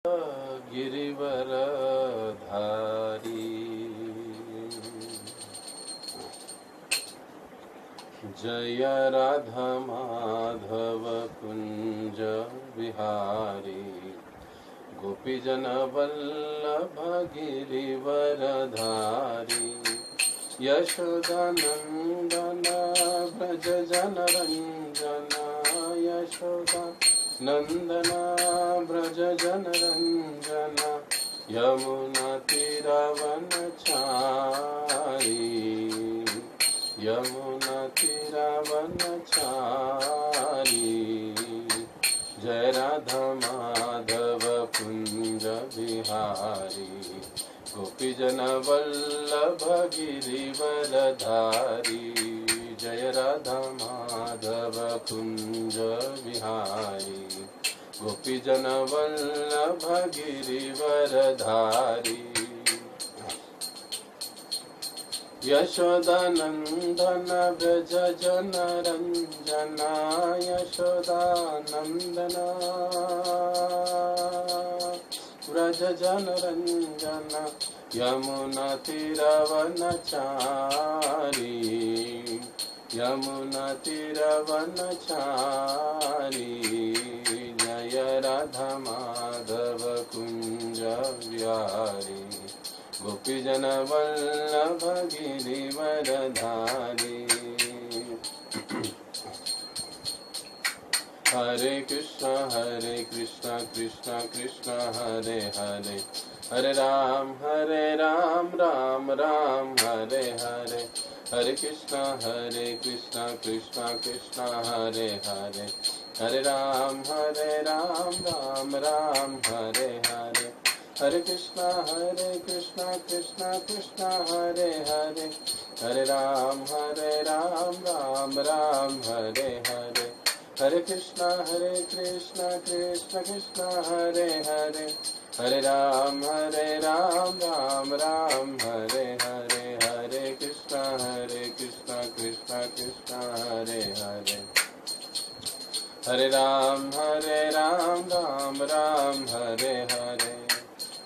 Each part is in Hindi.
गिरिवरधारी जय राधा माधव कुंज विहारी गोपीजन वल्लभ गिरिवरधारी यशोदानंदन व्रज जनरंजन यशोदा नंदना व्रज जनरंजन यमुना तीरावनचारी यमुना तीरावनचारी जय राधा माधव कुंज विहारी गोपीजन वल्लभ गिरिवरधारी जय राधा माधव कुंज विहारी गोपीजन वल्लभ गिरिवरधारी यशोदानंदन व्रज जनरंजन यशोदानंदन व्रज जनरंजन यमुना तीरावनचारी यमुना तीरावनचारी जय राधा माधव कुंज विहारी गोपीजन वल्लभ गिरिवरधारी हरे कृष्ण कृष्ण कृष्ण हरे हरे हरे राम राम राम हरे हरे हरे कृष्ण कृष्ण कृष्ण हरे हरे हरे राम राम राम हरे हरे हरे कृष्ण कृष्ण कृष्ण हरे हरे हरे राम राम राम हरे हरे हरे कृष्ण कृष्ण कृष्ण हरे हरे हरे राम राम राम हरे हरे हरे कृष्ण कृष्ण कृष्ण हरे हरे हरे राम राम हरे हरे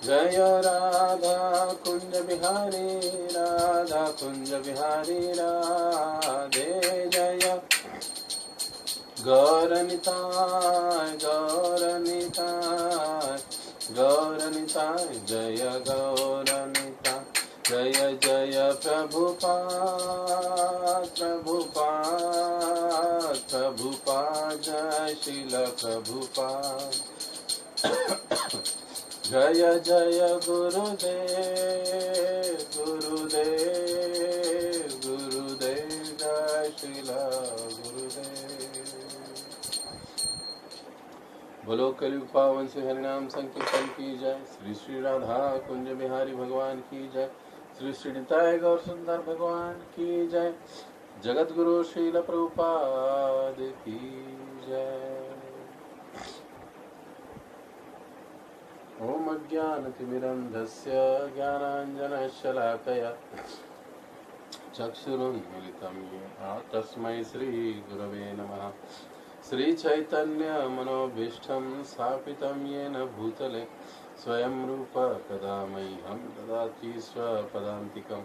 जय राधा कुंज बिहारी राधे जय गौरनिताय जय गौरनिताय जय जय प्रभुपाद जय शील प्रभुपाद जय जय गुरुदेव जय शील गुरुदेव। बोलो कलयुग पावन से हरिनाम संकीर्तन की जय। श्री श्री राधा कुंज बिहारी भगवान की जय। श्री श्री निताय गौर सुंदर भगवान की जय। जगत गुरु श्रील प्रभुपाद की जय। ओम अज्ञानतिमिरन्धस्य ज्ञानाञ्जनशलाकया चक्षुरुन्मिलितं येन तस्मै श्रीगुरवे नमः। श्रीचैतन्यमनोभीष्टं स्थापितं येन भूतले स्वयं रूप कदा मह्यं ददाति स्वपदान्तिकं।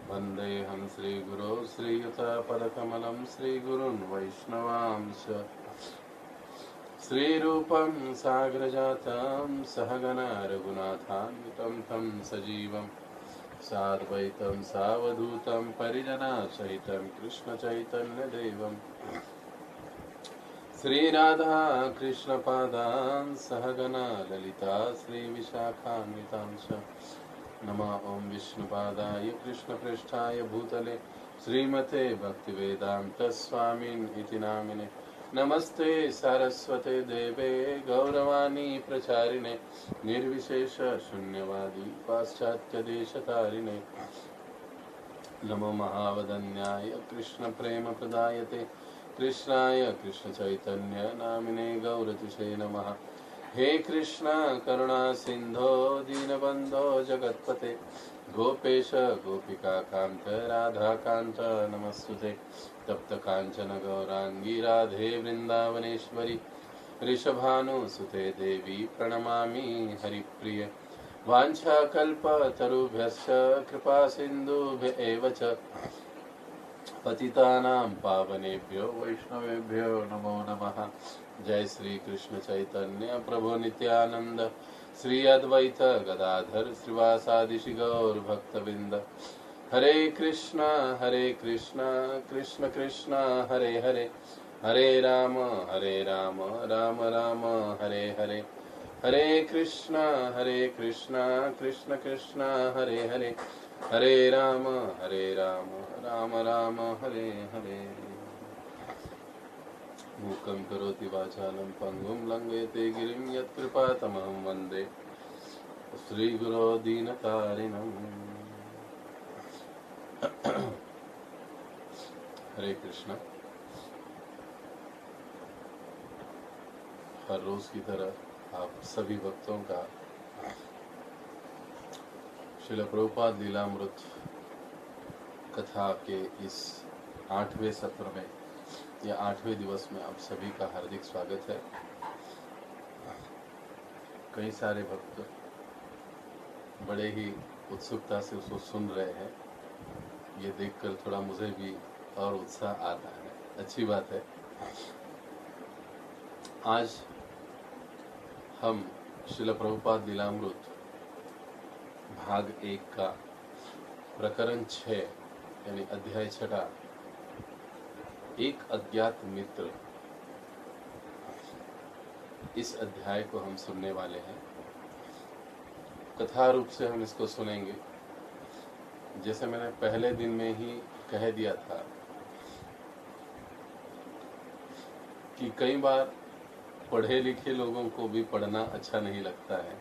वन्देऽहं श्रीगुरो श्रीयुतपदकमलं श्रीगुरुन् वैष्णवांश श्रीरूपं साग्रजातं सहगण रघुनाथान्वितं तं सजीवं साद्वैतं सावधूतं परिजनसहितं कृष्णचैतन्यदेवं श्रीराधा कृष्णपादान् सहगण ललिता श्रीविशाखान्वितांश। नमः ओं विष्णुपादाय कृष्णप्रेष्ठाय भूतले श्रीमते भक्तिवेदांत स्वामिन् इति नामिने। नमस्ते सारस्वते देवे गौरवाणी प्रचारिणे निर्विशेष शून्यवादी पाश्चात्य देशतारिणे। नमो महावदन्याय कृष्ण प्रेम प्रदायते कृष्णाय कृष्ण चैतन्य नामिने गौरतिशे नमः। हे कृष्ण करुणा सिंधो दीनबंधो जगत्पते गोपेश गोपिका कांत राधा कांत नमस्तुते। तप्त कांचन गौरांगी राधे वृंदावनेश्वरी ऋषभानुसुते देवी प्रणमामि हरिप्रिय। वाञ्छाकल्पतरुभ्यश्च कृपा सिन्धुभ्य एव च पतितानां पावनेभ्यो वैष्णवेभ्यो नमो नमः। जय श्री कृष्ण चैतन्य प्रभु नित्यानंद, श्री अद्वैत गदाधर श्रीवासादि गौर भक्तवृंद। हरे कृष्णा कृष्ण कृष्णा हरे हरे, हरे राम राम राम हरे हरे। हरे कृष्णा कृष्ण कृष्णा हरे हरे, हरे राम राम राम हरे हरे। मूकं करोति वाचालं पंगुं लंघयते गिरिं यत्कृपातमहं वन्दे श्रीगुरो दीनतारिणम्। हरे कृष्णा। हर रोज की तरह आप सभी भक्तों का श्रील प्रभुपाद लीलामृत कथा के इस 8वें सत्र में या 8वें दिवस में आप सभी का हार्दिक स्वागत है। कई सारे भक्त बड़े ही उत्सुकता से उसको सुन रहे हैं। ये देखकर थोड़ा मुझे भी और उत्साह आ रहा है, अच्छी बात है। आज हम श्रील प्रभुपाद लीलामृत भाग 1 का प्रकरण 6 यानी अध्याय 6 एक अज्ञात मित्र, इस अध्याय को हम सुनने वाले हैं। कथा रूप से हम इसको सुनेंगे। जैसे मैंने पहले दिन में ही कह दिया था कि कई बार पढ़े लिखे लोगों को भी पढ़ना अच्छा नहीं लगता है,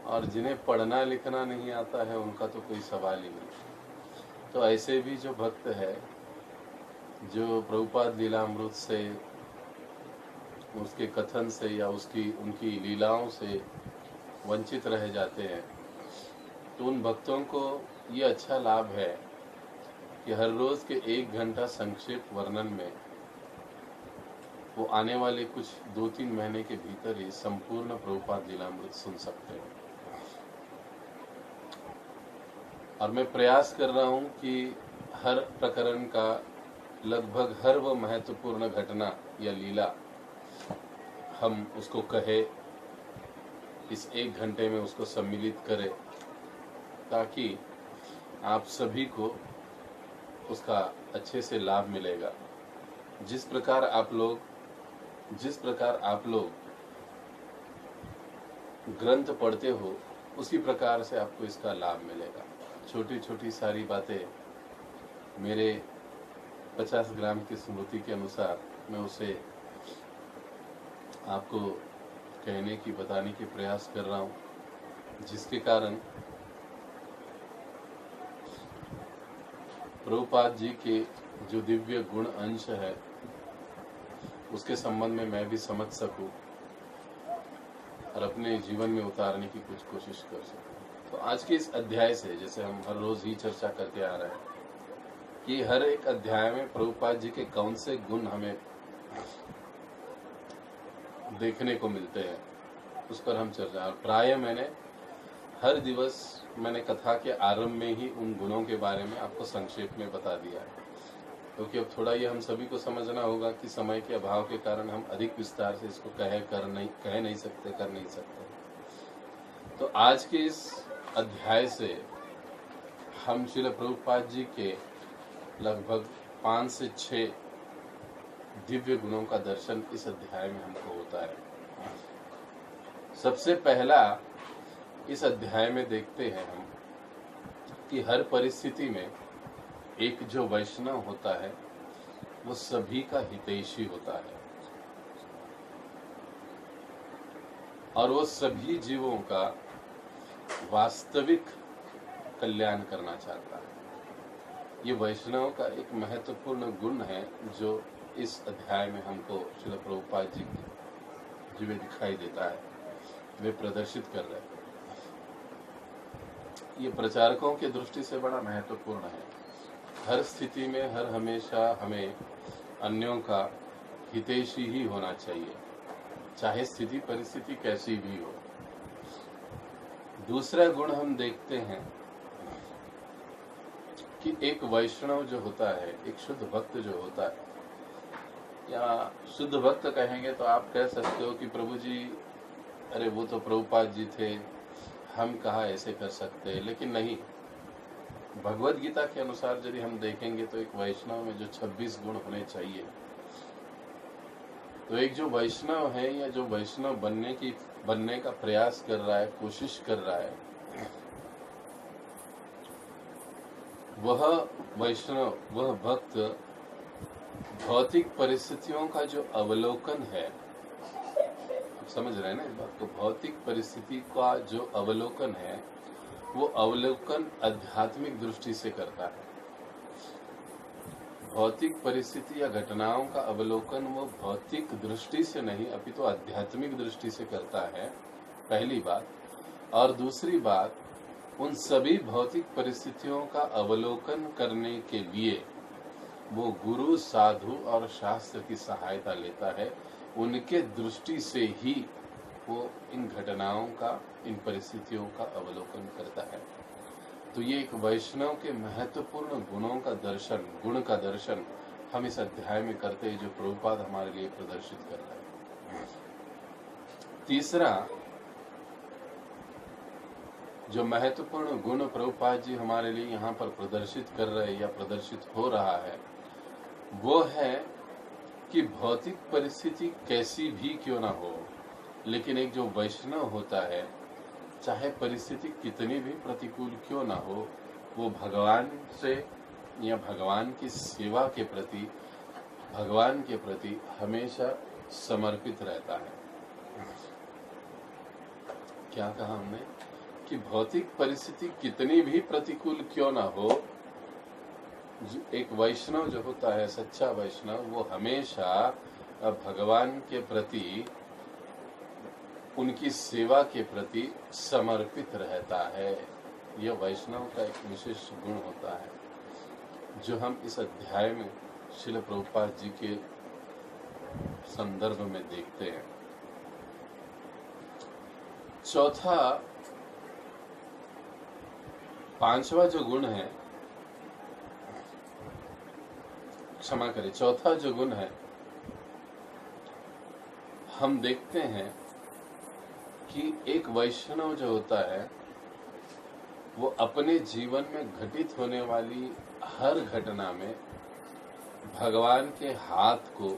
और जिन्हें पढ़ना लिखना नहीं आता है उनका तो कोई सवाल ही नहीं। तो ऐसे भी जो भक्त है जो प्रभुपाद लीलामृत से, उसके कथन से या उनकी लीलाओं से वंचित रह जाते हैं, तो उन भक्तों को ये अच्छा लाभ है कि हर रोज के 1 घंटा संक्षिप्त वर्णन में वो आने वाले कुछ 2-3 महीने के भीतर ही संपूर्ण प्रभुपाद लीलामृत सुन सकते हैं। और मैं प्रयास कर रहा हूं कि हर प्रकरण का लगभग हर वो महत्वपूर्ण घटना या लीला हम उसको कहे, इस 1 घंटे में उसको सम्मिलित करें, ताकि आप सभी को उसका अच्छे से लाभ मिलेगा। जिस प्रकार आप लोग ग्रंथ पढ़ते हो, उसी प्रकार से आपको इसका लाभ मिलेगा। छोटी छोटी सारी बातें मेरे 50 ग्राम की स्मृति के अनुसार मैं उसे आपको कहने की, बताने की प्रयास कर रहा हूँ, जिसके कारण प्रभुपाद जी के जो दिव्य गुण अंश है उसके संबंध में मैं भी समझ सकूं और अपने जीवन में उतारने की कुछ कोशिश कर सकूं। तो आज के इस अध्याय से, जैसे हम हर रोज ही चर्चा करते आ रहे हैं कि हर एक अध्याय में प्रभुपाद जी के कौन से गुण हमें देखने को मिलते हैं, उस पर हम चर्चा। और प्राय मैंने हर दिवस कथा के आरंभ में ही उन गुणों के बारे में आपको संक्षेप में बता दिया है, क्योंकि अब थोड़ा ये हम सभी को समझना होगा कि समय के अभाव के कारण हम अधिक विस्तार से इसको कह नहीं सकते। तो आज के इस अध्याय से हम श्रील प्रभुपाद जी के लगभग 5 से 6 दिव्य गुणों का दर्शन इस अध्याय में हमको होता है। सबसे पहला इस अध्याय में देखते हैं हम कि हर परिस्थिति में एक जो वैष्णव होता है वो सभी का हितैषी होता है और वो सभी जीवों का वास्तविक कल्याण करना चाहता है। ये वैष्णव का एक महत्वपूर्ण गुण है जो इस अध्याय में हमको श्रील प्रभुपाद जी में दिखाई देता है, वे प्रदर्शित कर रहे हैं। ये प्रचारकों की दृष्टि से बड़ा महत्वपूर्ण है। हर स्थिति में, हर हमेशा हमें अन्यों का हितैषी ही होना चाहिए, चाहे स्थिति परिस्थिति कैसी भी हो। दूसरा गुण हम देखते हैं कि एक वैष्णव जो होता है, एक शुद्ध भक्त जो होता है, या शुद्ध भक्त कहेंगे तो आप कह सकते हो कि प्रभु जी, अरे वो तो प्रभुपाद जी थे, हम कहाँ ऐसे कर सकते हैं। लेकिन नहीं, भगवत गीता के अनुसार यदि हम देखेंगे तो एक वैष्णव में जो 26 गुण होने चाहिए, तो एक जो वैष्णव है या जो वैष्णव बनने का प्रयास कर रहा है, कोशिश कर रहा है, वह वैष्णव, वह भक्त भौतिक परिस्थितियों का जो अवलोकन है, समझ रहे हैं ना इस बात को, भौतिक परिस्थिति का जो अवलोकन है वो अवलोकन आध्यात्मिक दृष्टि से करता है। भौतिक परिस्थिति या घटनाओं का अवलोकन वो भौतिक दृष्टि से नहीं अपितु आध्यात्मिक दृष्टि से करता है, पहली बात। और दूसरी बात, उन सभी भौतिक परिस्थितियों का अवलोकन करने के लिए वो गुरु, साधु और शास्त्र की सहायता लेता है। उनके दृष्टि से ही वो इन घटनाओं का, इन परिस्थितियों का अवलोकन करता है। तो ये एक वैष्णव के महत्वपूर्ण गुणों का दर्शन, गुण का दर्शन हम इस अध्याय में करते हैं, जो प्रभुपाद हमारे लिए प्रदर्शित कर रहे हैं। तीसरा जो महत्वपूर्ण गुण प्रभुपाद जी हमारे लिए यहाँ पर प्रदर्शित कर रहे हैं या प्रदर्शित हो रहा है, वो है कि भौतिक परिस्थिति कैसी भी क्यों ना हो, लेकिन एक जो वैष्णव होता है, चाहे परिस्थिति कितनी भी प्रतिकूल क्यों ना हो, वो भगवान से या भगवान की सेवा के प्रति, भगवान के प्रति हमेशा समर्पित रहता है। क्या कहा हमने कि भौतिक परिस्थिति कितनी भी प्रतिकूल क्यों ना हो, एक वैष्णव जो होता है, सच्चा वैष्णव, वो हमेशा भगवान के प्रति, उनकी सेवा के प्रति समर्पित रहता है। यह वैष्णव का एक विशेष गुण होता है, जो हम इस अध्याय में श्रील प्रभुपाद जी के संदर्भ में देखते हैं। चौथा, पांचवा जो गुण है, क्षमा करें, चौथा जो गुण है, हम देखते हैं कि एक वैष्णव जो होता है वो अपने जीवन में घटित होने वाली हर घटना में भगवान के हाथ को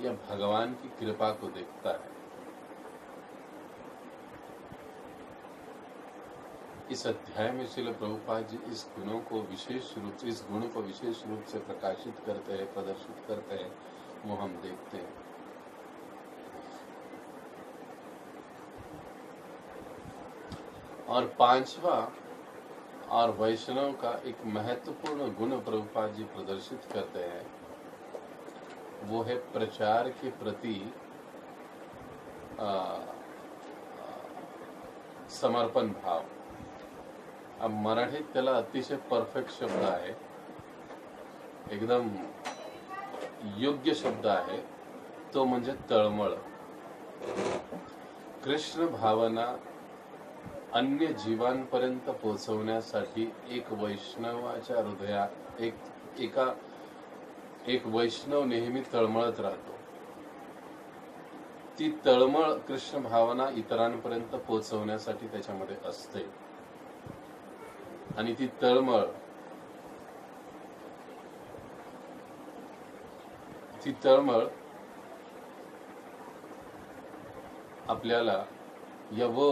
या भगवान की कृपा को देखता है। इस अध्याय में श्रील प्रभुपाद जी इस गुणों को विशेष रूप से, इस गुण को विशेष रूप से प्रकाशित करते हैं, प्रदर्शित करते हैं, वो हम देखते हैं। और पांचवा और वैष्णव का एक महत्वपूर्ण गुण प्रभुपाद जी प्रदर्शित करते हैं, वो है प्रचार के प्रति समर्पण भाव। अब मराठीत त्याला अतिशय परफेक्ट शब्द आहे, एकदम योग्य शब्द आहे, तो म्हणजे तळमळ। कृष्ण भावना अन्य जीवांपर्यंत पोहोचवण्यासाठी एक वैष्णवाच्या हृदयात एक वैष्णव नेहमी तळमळत राहतो। ती तळमळ कृष्ण भावना इतरांपर्यंत पोहोचवण्यासाठी त्याच्यामध्ये असते, आणि ती तळमळ आपल्याला या वो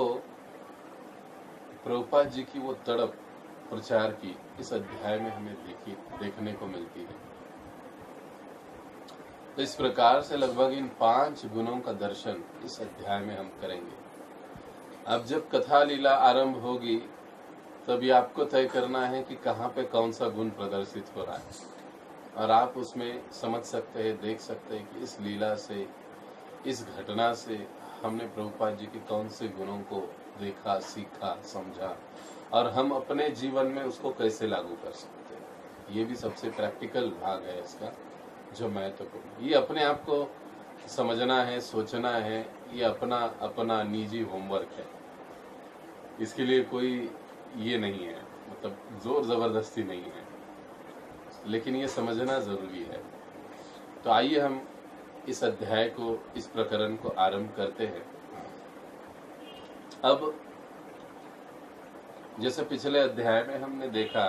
प्रभुपाद जी की वो तड़प प्रचार की इस अध्याय में हमें देखने को मिलती है। तो इस प्रकार से लगभग इन 5 गुणों का दर्शन इस अध्याय में हम करेंगे। अब जब कथा लीला आरंभ होगी तभी आपको तय करना है कि कहाँ पे कौन सा गुण प्रदर्शित हो रहा है, और आप उसमें समझ सकते हैं, देख सकते हैं कि इस लीला से, इस घटना से हमने प्रभुपाद जी के कौन से गुणों को देखा, सीखा, समझा, और हम अपने जीवन में उसको कैसे लागू कर सकते हैं। ये भी सबसे प्रैक्टिकल भाग है इसका, जो महत्वपूर्ण, ये अपने आप को समझना है, सोचना है, ये अपना अपना निजी होमवर्क है। इसके लिए कोई ये नहीं है, मतलब जोर जबरदस्ती नहीं है, लेकिन ये समझना जरूरी है। तो आइए हम इस अध्याय को, इस प्रकरण को आरंभ करते हैं। अब जैसे पिछले अध्याय में हमने देखा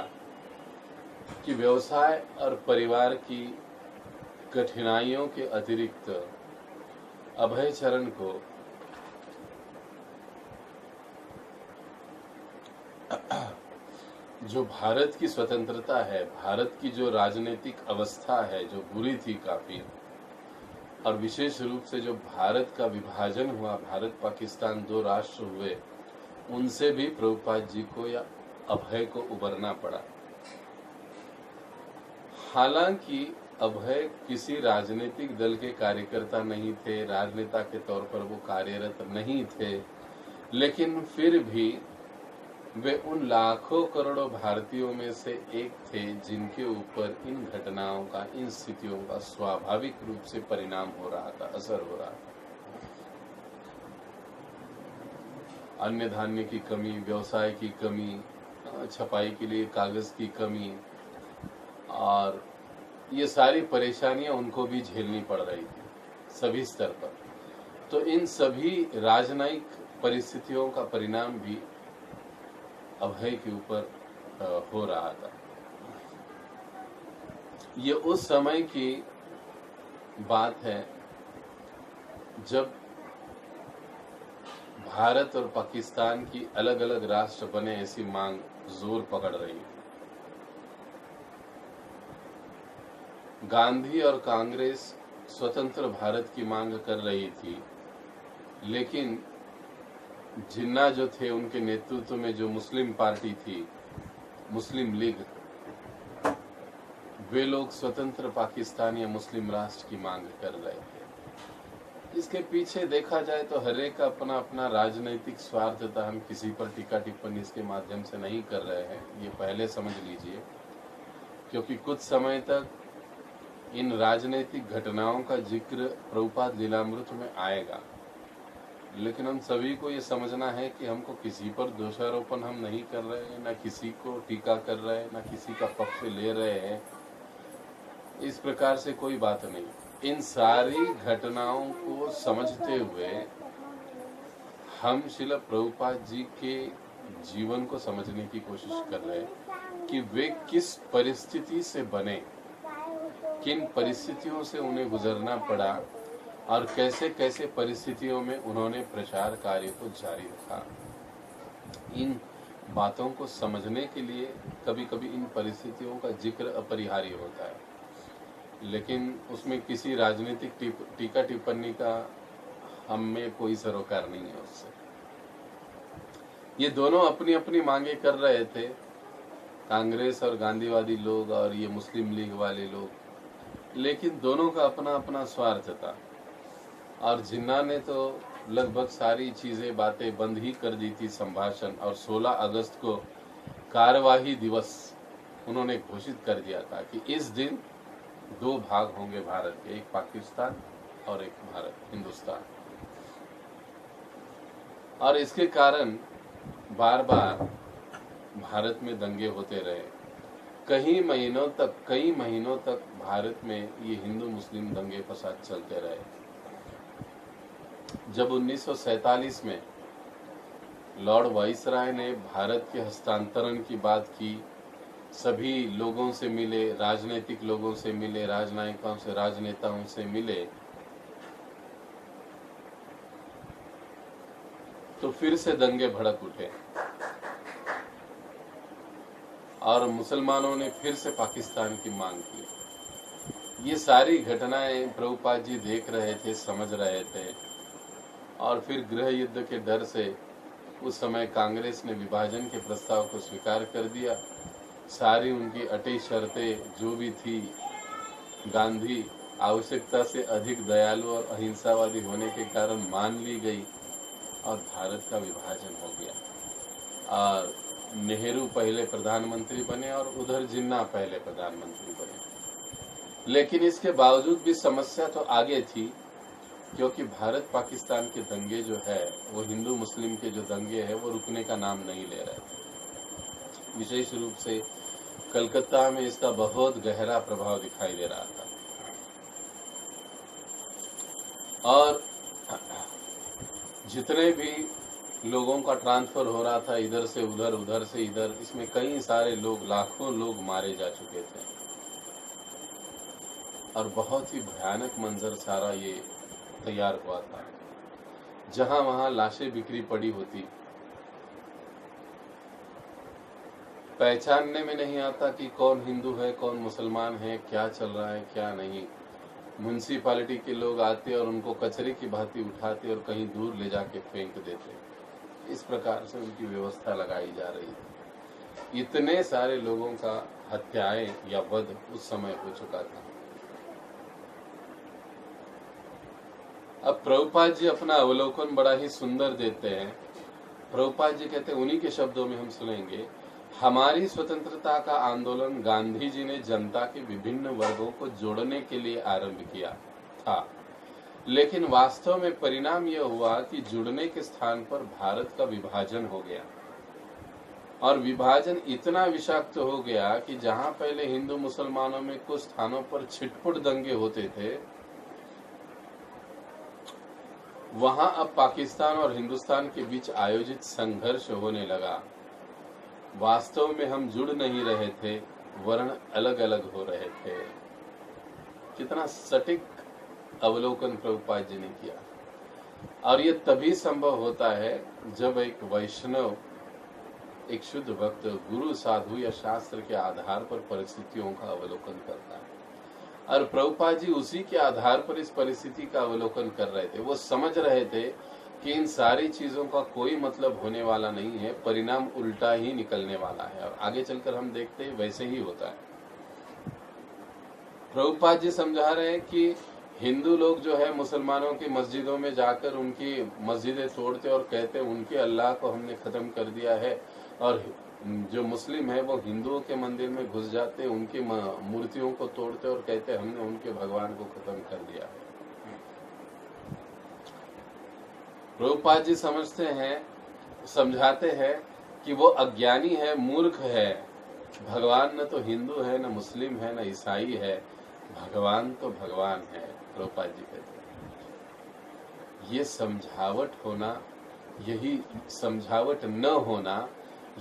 कि व्यवसाय और परिवार की कठिनाइयों के अतिरिक्त अभय चरण को जो भारत की स्वतंत्रता है, भारत की जो राजनीतिक अवस्था है जो बुरी थी काफी, और विशेष रूप से जो भारत का विभाजन हुआ, भारत पाकिस्तान 2 राष्ट्र हुए, उनसे भी प्रभुपाद जी को या अभय को उबरना पड़ा। हालांकि अभय किसी राजनीतिक दल के कार्यकर्ता नहीं थे, राजनेता के तौर पर वो कार्यरत नहीं थे, लेकिन फिर भी वे उन लाखों करोड़ों भारतीयों में से एक थे जिनके ऊपर इन घटनाओं का, इन स्थितियों का स्वाभाविक रूप से परिणाम हो रहा था, असर हो रहा था। अन्न धान्य की कमी, व्यवसाय की कमी, छपाई के लिए कागज की कमी, और ये सारी परेशानियां उनको भी झेलनी पड़ रही थी सभी स्तर पर। तो इन सभी राजनयिक परिस्थितियों का परिणाम भी अभय के ऊपर हो रहा था। ये उस समय की बात है जब भारत और पाकिस्तान की अलग अलग राष्ट्र बने, ऐसी मांग जोर पकड़ रही थी। गांधी और कांग्रेस स्वतंत्र भारत की मांग कर रही थी, लेकिन जिन्ना जो थे उनके नेतृत्व में जो मुस्लिम पार्टी थी, मुस्लिम लीग, वे लोग स्वतंत्र पाकिस्तान या मुस्लिम राष्ट्र की मांग कर रहे थे। इसके पीछे देखा जाए तो हर एक का अपना अपना राजनीतिक स्वार्थ था। हम किसी पर टीका टिप्पणी इसके माध्यम से नहीं कर रहे हैं, ये पहले समझ लीजिए, क्योंकि कुछ समय तक इन राजनीतिक घटनाओं का जिक्र प्रभुपाद लीलामृत में आएगा, लेकिन हम सभी को ये समझना है कि हमको किसी पर दोषारोपण हम नहीं कर रहे हैं, न किसी को टीका कर रहे हैं, न किसी का पक्ष ले रहे हैं, इस प्रकार से कोई बात नहीं। इन सारी घटनाओं को समझते हुए हम श्रील प्रभुपाद जी के जीवन को समझने की कोशिश कर रहे हैं कि वे किस परिस्थिति से बने, किन परिस्थितियों से उन्हें गुजरना पड़ा, और कैसे कैसे परिस्थितियों में उन्होंने प्रचार कार्य को जारी रखा। इन बातों को समझने के लिए कभी कभी इन परिस्थितियों का जिक्र अपरिहार्य होता है, लेकिन उसमें किसी राजनीतिक टीका टिप्पणी का हम में कोई सरोकार नहीं है उससे। ये दोनों अपनी अपनी मांगे कर रहे थे, कांग्रेस और गांधीवादी लोग और ये मुस्लिम लीग वाले लोग, लेकिन दोनों का अपना अपना स्वार्थ था। और जिन्ना ने तो लगभग सारी चीजें, बातें बंद ही कर दी थी, संभाषण, और 16 अगस्त को कार्यवाही दिवस उन्होंने घोषित कर दिया था कि इस दिन 2 भाग होंगे भारत के, एक पाकिस्तान और एक भारत, हिंदुस्तान। और इसके कारण बार बार भारत में दंगे होते रहे। कई महीनों तक भारत में ये हिंदू मुस्लिम दंगे फसाद चलते रहे। जब 1947 में लॉर्ड वाइसराय ने भारत के हस्तांतरण की बात की, सभी लोगों से मिले, राजनीतिक लोगों से मिले, राजनायिकों से, राजनेताओं से मिले, तो फिर से दंगे भड़क उठे और मुसलमानों ने फिर से पाकिस्तान की मांग की। ये सारी घटनाएं प्रभुपाद जी देख रहे थे, समझ रहे थे, और फिर गृह युद्ध के डर से उस समय कांग्रेस ने विभाजन के प्रस्ताव को स्वीकार कर दिया। सारी उनकी अटी शर्तें जो भी थी, गांधी आवश्यकता से अधिक दयालु और अहिंसावादी होने के कारण मान ली गई और भारत का विभाजन हो गया। और नेहरू पहले प्रधानमंत्री बने और उधर जिन्ना पहले प्रधानमंत्री बने। लेकिन इसके बावजूद भी समस्या तो आगे थी, क्योंकि भारत पाकिस्तान के दंगे जो है वो हिंदू मुस्लिम के जो दंगे हैं वो रुकने का नाम नहीं ले रहे थे। विशेष रूप से कलकत्ता में इसका बहुत गहरा प्रभाव दिखाई दे रहा था। और जितने भी लोगों का ट्रांसफर हो रहा था इधर से उधर, उधर से इधर, इसमें कई सारे लोग, लाखों लोग मारे जा चुके थे और बहुत ही भयानक मंजर सारा ये तैयार हुआ था। जहां वहां लाशें बिखरी पड़ी होती, पहचानने में नहीं आता कि कौन हिंदू है कौन मुसलमान है, क्या चल रहा है क्या नहीं। म्युनिसिपैलिटी के लोग आते और उनको कचरे की भांति उठाते और कहीं दूर ले जाके फेंक देते। इस प्रकार से उनकी व्यवस्था लगाई जा रही थी। इतने सारे लोगों का हत्याएं या वध उस समय हो चुका था। अब प्रभुपाद जी अपना अवलोकन बड़ा ही सुंदर देते हैं। प्रभुपाद जी कहते हैं, उन्हीं के शब्दों में हम सुनेंगे, हमारी स्वतंत्रता का आंदोलन गांधी जी ने जनता के विभिन्न वर्गों को जोड़ने के लिए आरंभ किया था, लेकिन वास्तव में परिणाम यह हुआ कि जुड़ने के स्थान पर भारत का विभाजन हो गया। और विभाजन इतना विषाक्त हो गया कि जहां पहले हिंदू मुसलमानों में कुछ स्थानों पर छिटपुट दंगे होते थे, वहां अब पाकिस्तान और हिंदुस्तान के बीच आयोजित संघर्ष होने लगा। वास्तव में हम जुड़ नहीं रहे थे, वर्ण अलग अलग हो रहे थे। कितना सटीक अवलोकन प्रभुपाद जी ने किया। और ये तभी संभव होता है जब एक वैष्णव, एक शुद्ध भक्त गुरु, साधु या शास्त्र के आधार पर परिस्थितियों का अवलोकन करता है। और प्रभुपाद जी उसी के आधार पर इस परिस्थिति का अवलोकन कर रहे थे। वो समझ रहे थे कि इन सारी चीजों का कोई मतलब होने वाला नहीं है, परिणाम उल्टा ही निकलने वाला है। और आगे चलकर हम देखते हैं वैसे ही होता है। प्रभुपाद जी समझा रहे हैं कि हिंदू लोग जो है मुसलमानों की मस्जिदों में जाकर उनकी मस्जिदें तोड़ते और कहते उनके अल्लाह को हमने खत्म कर दिया है, और जो मुस्लिम है वो हिंदुओं के मंदिर में घुस जाते, उनकी मूर्तियों को तोड़ते और कहते हमने उनके भगवान को खत्म कर दिया है। प्रभुपाद जी समझते हैं, समझाते हैं कि वो अज्ञानी है, मूर्ख है। भगवान न तो हिंदू है, न मुस्लिम है, न ईसाई है, भगवान तो भगवान है। प्रभुपाद जी कहते हैं ये समझावट होना, यही समझावट न होना,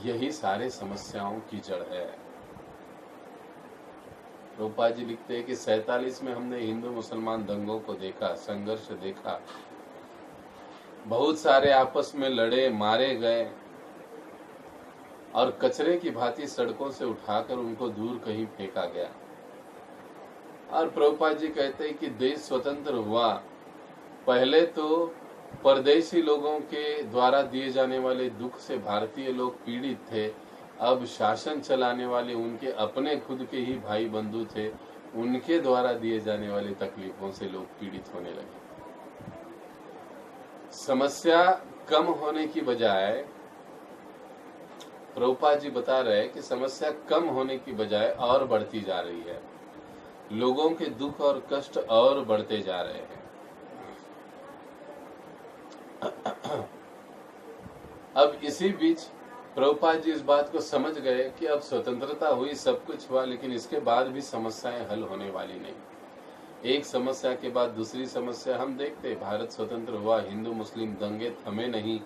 यही सारे समस्याओं की जड़ है। प्रभुपाद जी लिखते हैं कि 47 में हमने हिंदू मुसलमान दंगों को देखा, संघर्ष देखा, बहुत सारे आपस में लड़े, मारे गए और कचरे की भांति सड़कों से उठाकर उनको दूर कहीं फेंका गया। और प्रभुपाद जी कहते हैं कि देश स्वतंत्र हुआ, पहले तो परदेशी लोगों के द्वारा दिए जाने वाले दुख से भारतीय लोग पीड़ित थे, अब शासन चलाने वाले उनके अपने खुद के ही भाई बंधु थे, उनके द्वारा दिए जाने वाली तकलीफों से लोग पीड़ित होने लगे। समस्या कम होने की बजाय, प्रभुपाद जी बता रहे हैं कि समस्या कम होने की बजाय और बढ़ती जा रही है। लोगों के दुख और कष्ट और बढ़ते जा रहे हैं। अब इसी बीच प्रभुपाद जी इस बात को समझ गए कि अब स्वतंत्रता हुई, सब कुछ हुआ, लेकिन इसके बाद भी समस्याएं हल होने वाली नहीं। एक समस्या के बाद दूसरी समस्या हम देखते हैं। भारत स्वतंत्र हुआ, हिंदू मुस्लिम दंगे थमे नहीं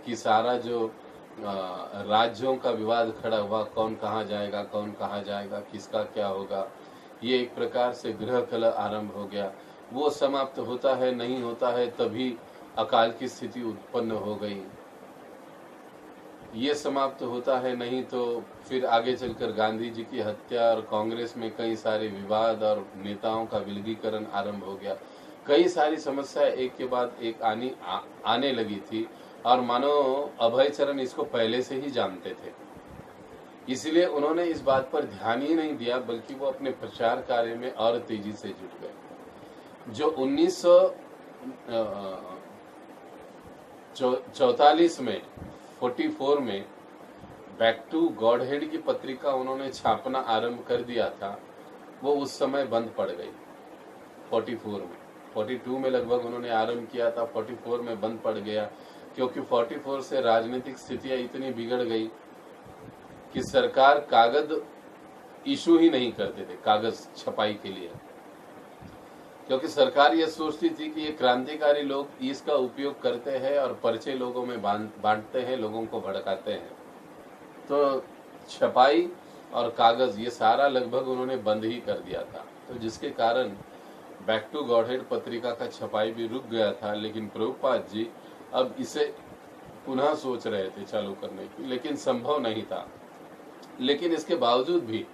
कि सारा जो राज्यों का विवाद खड़ा हुआ, कौन कहाँ जाएगा, कौन कहाँ जाएगा, किसका क्या होगा, ये एक प्रकार से गृह कलह आरंभ हो गया। वो समाप्त होता है, नहीं होता है, तभी अकाल की स्थिति उत्पन्न हो गई। ये समाप्त होता है, नहीं तो फिर आगे चलकर गांधी जी की हत्या और कांग्रेस में कई सारे विवाद और नेताओं का विलगीकरण आरंभ हो गया। कई सारी समस्याएं एक के बाद एक आने लगी थी और मानो अभय चरण इसको पहले से ही जानते थे, इसलिए उन्होंने इस बात पर ध्यान ही नहीं दिया, बल्कि वो अपने प्रचार कार्य में और तेजी से जुट गए। जो 1944 में 44 में बैक टू गॉडहेड की पत्रिका उन्होंने छापना आरंभ कर दिया था, वो उस समय बंद पड़ गई 44 में। 42 में लगभग उन्होंने आरंभ किया था, 44 में बंद पड़ गया, क्योंकि 44 से राजनीतिक स्थितियां इतनी बिगड़ गई कि सरकार कागज इशू ही नहीं करते थे कागज छपाई के लिए, क्योंकि सरकार ये सोचती थी कि ये क्रांतिकारी लोग इसका उपयोग करते हैं और पर्चे लोगों में बांटते हैं, लोगों को भड़काते हैं। तो छपाई और कागज ये सारा लगभग उन्होंने बंद ही कर दिया था। तो जिसके कारण बैक टू गॉडहेड पत्रिका का छपाई भी रुक गया था। लेकिन प्रभुपाद जी अब इसे पुनः सोच रहे थे चालू करने की, लेकिन संभव नहीं था। लेकिन इसके बावजूद भी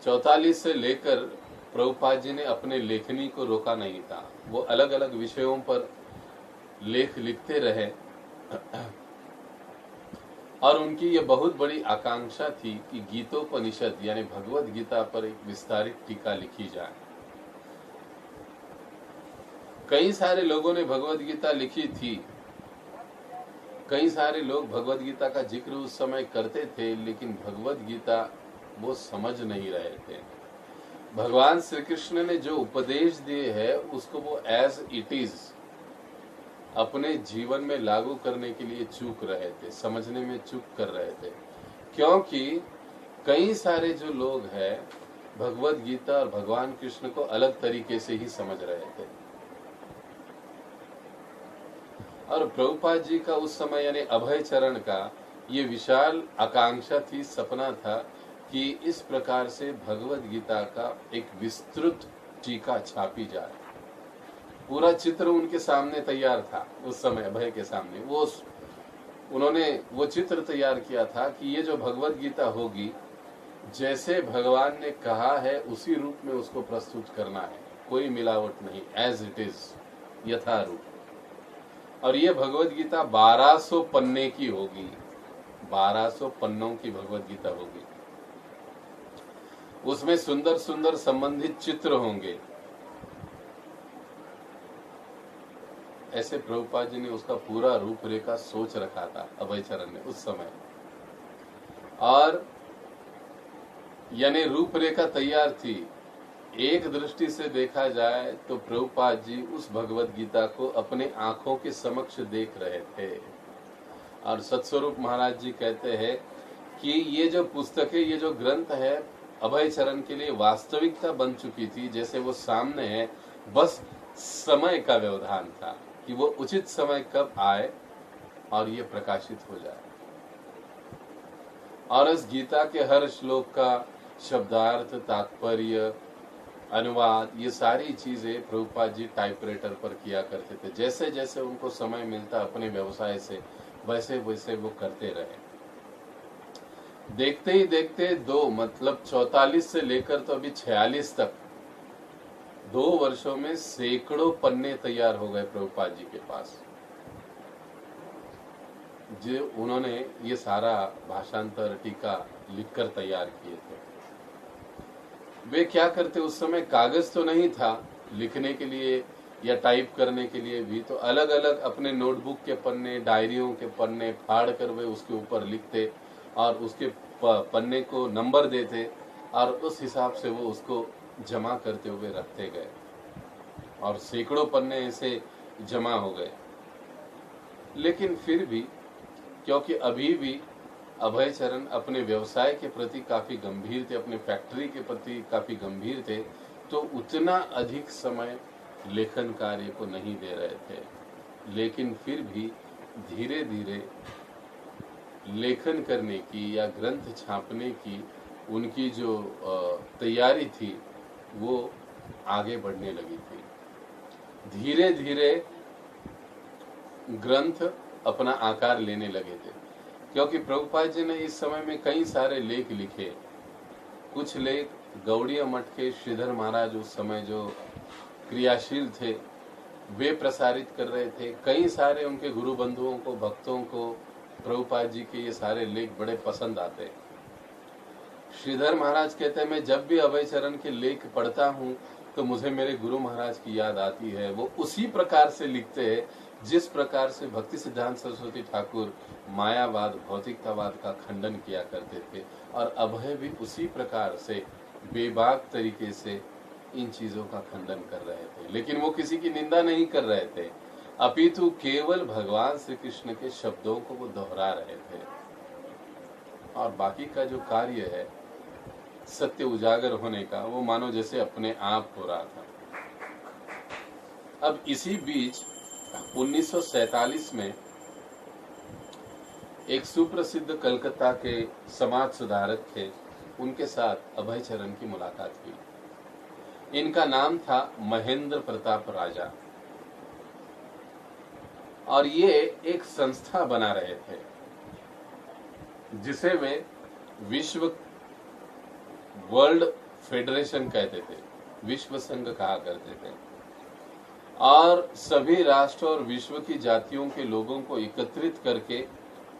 44 से लेकर प्रभुपाद जी ने अपने लेखनी को रोका नहीं था। वो अलग अलग विषयों पर लेख लिखते रहे और उनकी ये बहुत बड़ी आकांक्षा थी कि गीतोपनिषद यानी भगवत गीता पर एक विस्तारित टीका लिखी जाए। कई सारे लोगों ने भगवत गीता लिखी थी, कई सारे लोग भगवत गीता का जिक्र उस समय करते थे, लेकिन भगवत गीता वो समझ नहीं रहे थे। भगवान श्री कृष्ण ने जो उपदेश दिए है उसको वो एज इट इज अपने जीवन में लागू करने के लिए चूक रहे थे, समझने में चूक कर रहे थे। क्योंकि कई सारे जो लोग हैं भगवत गीता और भगवान कृष्ण को अलग तरीके से ही समझ रहे थे। और प्रभुपाद जी का उस समय यानी अभय चरण का ये विशाल आकांक्षा थी, सपना था कि इस प्रकार से भगवत गीता का एक विस्तृत टीका छापी जाए। पूरा चित्र उनके सामने तैयार था उस समय, अभय के सामने उन्होंने वो चित्र तैयार किया था कि ये जो भगवत गीता होगी जैसे भगवान ने कहा है उसी रूप में उसको प्रस्तुत करना है, कोई मिलावट नहीं, एज इट इज, यथारूप। और ये भगवत गीता 1200 पन्ने की होगी, 1200 पन्नों की भगवत गीता होगी। उसमें सुंदर सुंदर संबंधित चित्र होंगे। ऐसे प्रभुपाद जी ने उसका पूरा रूपरेखा सोच रखा था अभय चरण ने उस समय। और यानी रूपरेखा तैयार थी। एक दृष्टि से देखा जाए तो प्रभुपाद जी उस भगवत गीता को अपने आंखों के समक्ष देख रहे थे। और सत्स्वरूप महाराज जी कहते हैं कि ये जो पुस्तकें, ये जो ग्रंथ है अभय चरण के लिए वास्तविकता बन चुकी थी, जैसे वो सामने है, बस समय का व्यवधान था कि वो उचित समय कब आए और ये प्रकाशित हो जाए। और इस गीता के हर श्लोक का शब्दार्थ, तात्पर्य, अनुवाद, ये सारी चीजें प्रभुपाद जी टाइपराइटर पर किया करते थे। जैसे जैसे उनको समय मिलता अपने व्यवसाय से, वैसे वैसे वो करते रहे। देखते ही देखते 44 से लेकर तो अभी 46 तक 2 वर्षों में सैकड़ों पन्ने तैयार हो गए प्रभुपाद जी के पास, जो उन्होंने ये सारा भाषांतर टीका लिखकर तैयार किए थे। वे क्या करते, उस समय कागज तो नहीं था लिखने के लिए या टाइप करने के लिए भी, तो अलग अलग अपने नोटबुक के पन्ने, डायरियों के पन्ने फाड़ कर वे उसके ऊपर लिखते और उसके पन्ने को नंबर देते और उस हिसाब से वो उसको जमा करते हुए रखते गए और सैकड़ों पन्ने ऐसे जमा हो गए। लेकिन फिर भी, क्योंकि अभी भी अभय चरण अपने व्यवसाय के प्रति काफी गंभीर थे, अपने फैक्ट्री के प्रति काफी गंभीर थे, तो उतना अधिक समय लेखन कार्य को नहीं दे रहे थे। लेकिन फिर भी धीरे धीरे लेखन करने की या ग्रंथ छापने की उनकी जो तैयारी थी वो आगे बढ़ने लगी थी। धीरे धीरे ग्रंथ अपना आकार लेने लगे थे, क्योंकि प्रभुपाद जी ने इस समय में कई सारे लेख लिखे। कुछ लेख गौड़ीय मठ के श्रीधर महाराज उस समय जो क्रियाशील थे वे प्रसारित कर रहे थे। कई सारे उनके गुरु बंधुओं को, भक्तों को प्रभुपाद जी के ये सारे लेख बड़े पसंद आते। श्रीधर महाराज कहते हैं, मैं जब भी अभय चरण के लेख पढ़ता हूँ तो मुझे मेरे गुरु महाराज की याद आती है। वो उसी प्रकार से लिखते हैं जिस प्रकार से भक्ति सिद्धांत सरस्वती ठाकुर मायावाद, भौतिकतावाद का खंडन किया करते थे, और अभय भी उसी प्रकार से बेबाक तरीके से इन चीजों का खंडन कर रहे थे, लेकिन वो किसी की निंदा नहीं कर रहे थे, अपितु केवल भगवान श्री कृष्ण के शब्दों को वो दोहरा रहे थे। और बाकी का जो कार्य है सत्य उजागर होने का, वो मानो जैसे अपने आप हो रहा था। अब इसी बीच 1947 में एक सुप्रसिद्ध कलकत्ता के समाज सुधारक थे, उनके साथ अभय चरण की मुलाकात हुई। इनका नाम था महेंद्र प्रताप राजा, और ये एक संस्था बना रहे थे जिसे वे विश्व वर्ल्ड फेडरेशन कहते थे, विश्व संघ कहा करते थे। और सभी राष्ट्र और विश्व की जातियों के लोगों को एकत्रित करके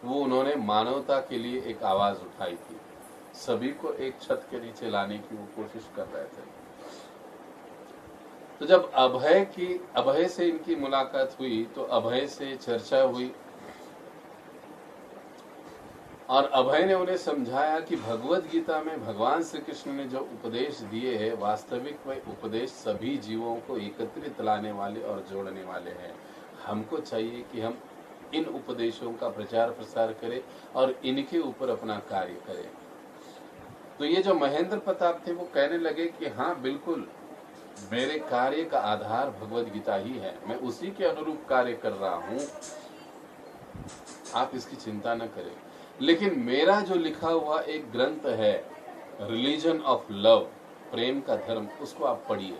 वो उन्होंने मानवता के लिए एक आवाज उठाई थी। सभी को एक छत के नीचे लाने की वो कोशिश कर रहे थे। तो जब अभय से इनकी मुलाकात हुई तो अभय से चर्चा हुई, और अभय ने उन्हें समझाया कि भगवत गीता में भगवान श्री कृष्ण ने जो उपदेश दिए हैं, वास्तविक वह उपदेश सभी जीवों को एकत्रित लाने वाले और जोड़ने वाले हैं। हमको चाहिए कि हम इन उपदेशों का प्रचार प्रसार करें और इनके ऊपर अपना कार्य करें। तो ये जो महेंद्र प्रताप थे वो कहने लगे कि हाँ बिल्कुल, मेरे कार्य का आधार भगवत गीता ही है, मैं उसी के अनुरूप कार्य कर रहा हूं, आप इसकी चिंता न करें। लेकिन मेरा जो लिखा हुआ एक ग्रंथ है रिलीजन ऑफ लव, प्रेम का धर्म, उसको आप पढ़िए।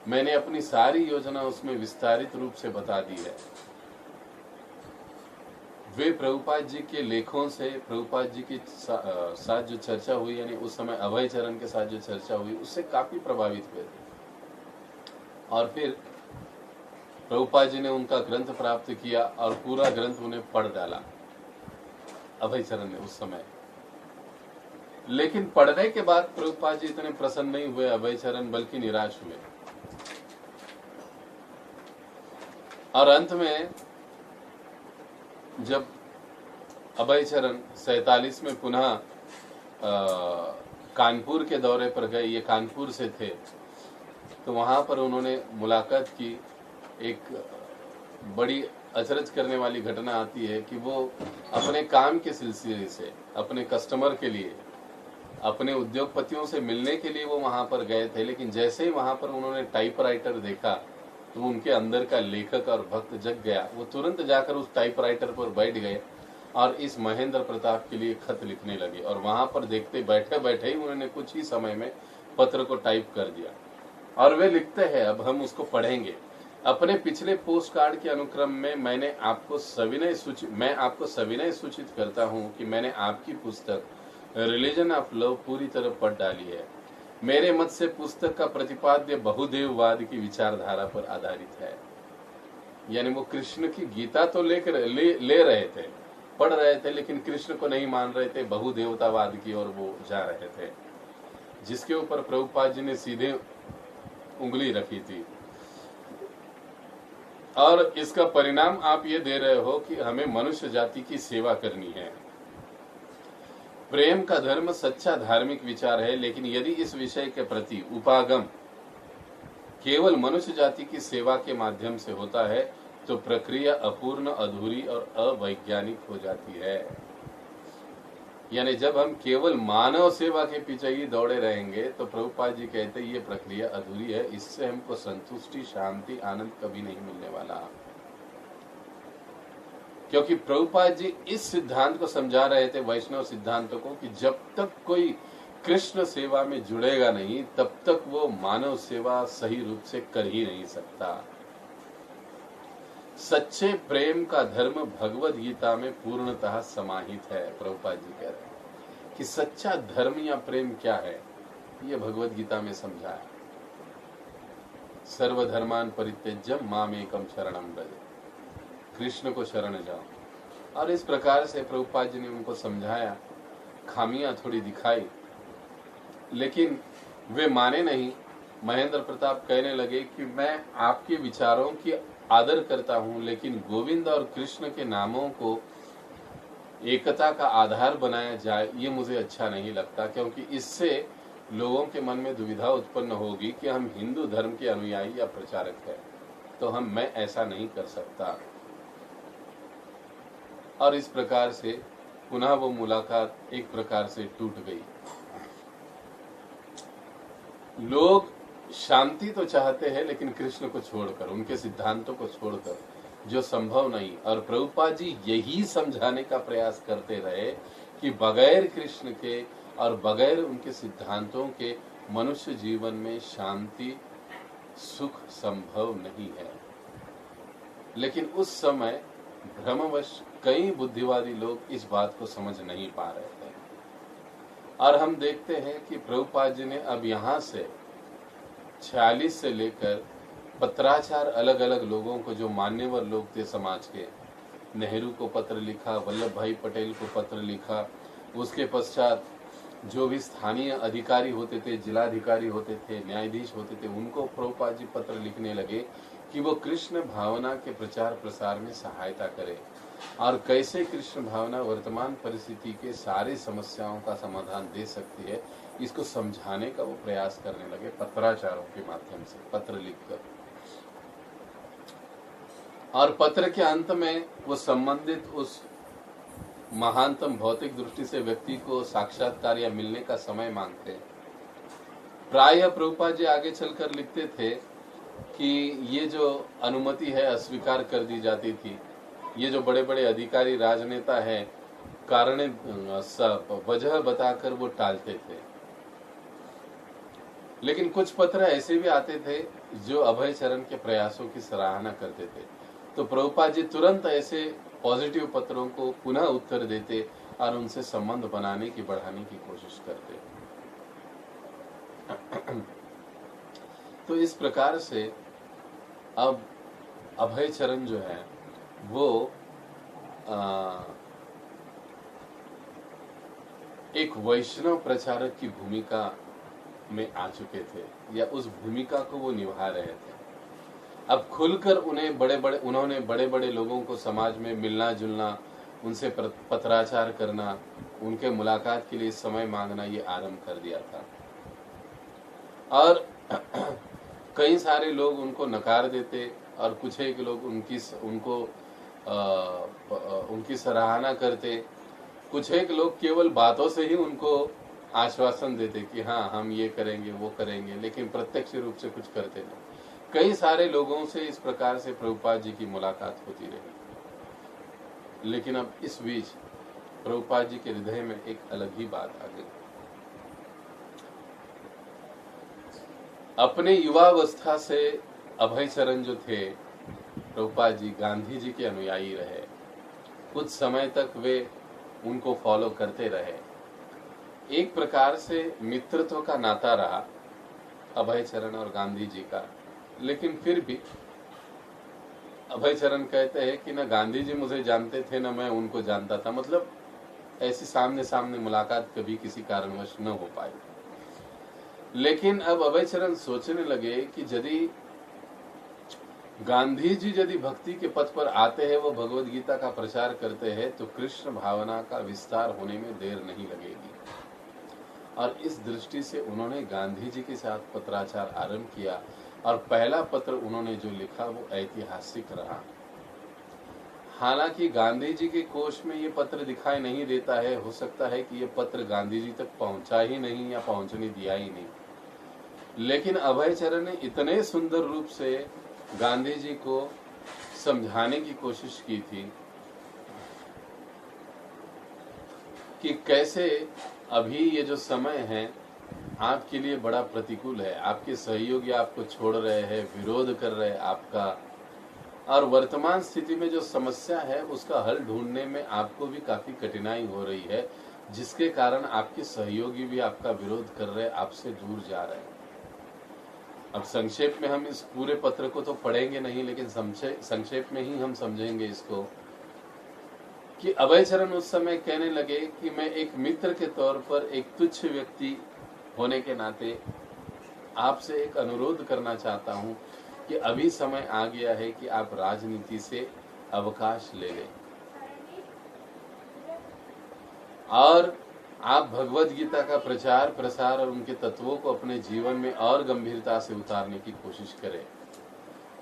मैंने अपनी सारी योजना उसमें विस्तारित रूप से बता दी है। वे प्रभुपाद जी के लेखों से, प्रभुपाद जी के साथ जो चर्चा हुई, यानी उस समय अभय चरण के साथ जो चर्चा हुई, उससे काफी प्रभावित हुए थे। और फिर प्रभुपाद जी ने उनका ग्रंथ प्राप्त किया और पूरा ग्रंथ उन्हें पढ़ डाला अभय चरण ने उस समय। लेकिन पढ़ने के बाद प्रभुपाद जी इतने प्रसन्न नहीं हुए अभय चरण, बल्कि निराश हुए। और अंत में जब अभय चरण 47 में पुनः कानपुर के दौरे पर गए, ये कानपुर से थे, तो वहां पर उन्होंने मुलाकात की। एक बड़ी अचरज करने वाली घटना आती है कि वो अपने काम के सिलसिले से, अपने कस्टमर के लिए, अपने उद्योगपतियों से मिलने के लिए वो वहां पर गए थे। लेकिन जैसे ही वहां पर उन्होंने टाइपराइटर देखा तो उनके अंदर का लेखक और भक्त जग गया। वो तुरंत जाकर उस टाइपराइटर पर बैठ गए और इस महेंद्र प्रताप के लिए खत लिखने लगे। और वहां पर देखते बैठे बैठे ही उन्होंने कुछ ही समय में पत्र को टाइप कर दिया और वे लिखते हैं, अब हम उसको पढ़ेंगे। अपने पिछले पोस्ट कार्ड के अनुक्रम में मैं आपको सविनय सूचित करता हूं कि मैंने आपकी पुस्तक रिलीजन ऑफ लव पूरी तरह पढ़ डाली है। मेरे मत से पुस्तक का प्रतिपाद्य बहुदेववाद की विचारधारा पर आधारित है। यानी वो कृष्ण की गीता तो ले रहे थे, पढ़ रहे थे, लेकिन कृष्ण को नहीं मान रहे थे, बहुदेवतावाद की ओर वो जा रहे थे, जिसके ऊपर प्रभुपाद जी ने सीधे उंगली रखी थी। और इसका परिणाम आप ये दे रहे हो कि हमें मनुष्य जाति की सेवा करनी है। प्रेम का धर्म सच्चा धार्मिक विचार है, लेकिन यदि इस विषय के प्रति उपागम केवल मनुष्य जाति की सेवा के माध्यम से होता है तो प्रक्रिया अपूर्ण, अधूरी और अवैज्ञानिक हो जाती है। यानी जब हम केवल मानव सेवा के पीछे ही दौड़े रहेंगे तो प्रभुपाद जी कहते हैं ये प्रक्रिया अधूरी है, इससे हमको संतुष्टि, शांति, आनंद कभी नहीं मिलने वाला। क्योंकि प्रभुपाद जी इस सिद्धांत को समझा रहे थे, वैष्णव सिद्धांतों को, कि जब तक कोई कृष्ण सेवा में जुड़ेगा नहीं तब तक वो मानव सेवा सही रूप से कर ही नहीं सकता। सच्चे प्रेम का धर्म भगवत गीता में पूर्णतः समाहित है। प्रभुपाद जी कह रहे हैं कि सच्चा धर्म या प्रेम क्या है, ये भगवत गीता में समझा है। सर्वधर्मान परित्यज्य मामेकम शरणम व्रज, कृष्ण को शरण जाओ। और इस प्रकार से प्रभुपाद जी ने उनको समझाया, खामियां थोड़ी दिखाई, लेकिन वे माने नहीं। महेंद्र प्रताप कहने लगे कि मैं आपके विचारों की आदर करता हूं, लेकिन गोविंद और कृष्ण के नामों को एकता का आधार बनाया जाए ये मुझे अच्छा नहीं लगता, क्योंकि इससे लोगों के मन में दुविधा उत्पन्न होगी कि हम हिंदू धर्म के अनुयायी या प्रचारक हैं, तो मैं ऐसा नहीं कर सकता। और इस प्रकार से पुनः वो मुलाकात एक प्रकार से टूट गई। लोग शांति तो चाहते हैं, लेकिन कृष्ण को छोड़कर, उनके सिद्धांतों को छोड़कर, जो संभव नहीं। और प्रभुपाद जी यही समझाने का प्रयास करते रहे कि बगैर कृष्ण के और बगैर उनके सिद्धांतों के मनुष्य जीवन में शांति सुख संभव नहीं है। लेकिन उस समय भ्रमवश कई बुद्धिवादी लोग इस बात को समझ नहीं पा रहे थे। और हम देखते हैं कि प्रभुपाद जी ने अब यहाँ से 46 से लेकर पत्राचार अलग अलग लोगों को, जो मान्यवर लोग थे समाज के, नेहरू को पत्र लिखा, वल्लभ भाई पटेल को पत्र लिखा। उसके पश्चात जो भी स्थानीय अधिकारी होते थे, जिलाधिकारी होते थे, न्यायाधीश होते थे, उनको प्रभुपाद जी पत्र लिखने लगे कि वो कृष्ण भावना के प्रचार प्रसार में सहायता करें और कैसे कृष्ण भावना वर्तमान परिस्थिति के सारी समस्याओं का समाधान दे सकती है, इसको समझाने का वो प्रयास करने लगे पत्राचारों के माध्यम से, पत्र लिखकर। और पत्र के अंत में वो संबंधित उस महानतम भौतिक दृष्टि से व्यक्ति को साक्षात्कार या मिलने का समय मांगते हैं। प्रायः प्रभुपाद जी आगे चलकर लिखते थे कि ये जो अनुमति है अस्वीकार कर दी जाती थी। ये जो बड़े बड़े अधिकारी राजनेता है, कारण वजह बताकर वो टालते थे। लेकिन कुछ पत्र ऐसे भी आते थे जो अभय चरण के प्रयासों की सराहना करते थे, तो प्रभुपाद जी तुरंत ऐसे पॉजिटिव पत्रों को पुनः उत्तर देते और उनसे संबंध बनाने की, बढ़ाने की कोशिश करते। तो इस प्रकार से अब अभय चरण जो है वो एक वैष्णव प्रचारक की भूमिका में आ चुके थे, या उस भूमिका को वो निभा रहे थे। अब खुलकर उन्होंने बड़े बड़े लोगों को समाज में मिलना जुलना, उनसे पत्राचार करना, उनके मुलाकात के लिए समय मांगना, ये आरंभ कर दिया था। और कई सारे लोग उनको नकार देते और कुछ एक लोग उनकी सराहना करते। कुछ एक लोग केवल बातों से ही उनको आश्वासन देते कि हाँ हम ये करेंगे वो करेंगे, लेकिन प्रत्यक्ष रूप से कुछ करते नहीं। कई सारे लोगों से इस प्रकार से प्रभुपाद जी की मुलाकात होती रही। लेकिन अब इस बीच प्रभुपाद जी के हृदय में एक अलग ही बात आ गई। अपने युवावस्था से अभय चरण जो थे, प्रभुपाद जी गांधी जी के अनुयायी रहे। कुछ समय तक वे उनको फॉलो करते रहे। एक प्रकार से मित्रत्व का नाता रहा अभय चरण और गांधी जी का। लेकिन फिर भी अभय चरण कहते हैं कि न गांधी जी मुझे जानते थे न मैं उनको जानता था। मतलब ऐसी सामने सामने मुलाकात कभी किसी कारणवश न हो पाई। लेकिन अब अभय चरण सोचने लगे कि यदि गांधी जी यदि भक्ति के पथ पर आते हैं, वो भगवद गीता का प्रचार करते हैं, तो कृष्ण भावना का विस्तार होने में देर नहीं लगेगी। और इस दृष्टि से उन्होंने गांधी जी के साथ पत्राचार आरंभ किया। और पहला पत्र उन्होंने जो लिखा वो ऐतिहासिक रहा। हालांकि गांधी जी के कोश में ये पत्र दिखाई नहीं देता है। हो सकता है कि ये पत्र गांधी जी तक पहुंचा ही नहीं या पहुंचने दिया ही नहीं। लेकिन अभय चरण ने इतने सुंदर रूप से गांधी जी को समझाने की कोशिश की थी कि कैसे अभी ये जो समय है आपके लिए बड़ा प्रतिकूल है। आपके सहयोगी आपको छोड़ रहे हैं, विरोध कर रहे हैं आपका, और वर्तमान स्थिति में जो समस्या है उसका हल ढूंढने में आपको भी काफी कठिनाई हो रही है, जिसके कारण आपके सहयोगी भी आपका विरोध कर रहे हैं, आपसे दूर जा रहे हैं। अब संक्षेप में हम इस पूरे पत्र को तो पढ़ेंगे नहीं, लेकिन संक्षेप में ही हम समझेंगे इसको कि अभय चरण उस समय कहने लगे कि मैं एक मित्र के तौर पर, एक तुच्छ व्यक्ति होने के नाते आपसे एक अनुरोध करना चाहता हूं कि अभी समय आ गया है कि आप राजनीति से अवकाश ले लें। और आप भगवत गीता का प्रचार प्रसार और उनके तत्वों को अपने जीवन में और गंभीरता से उतारने की कोशिश करें।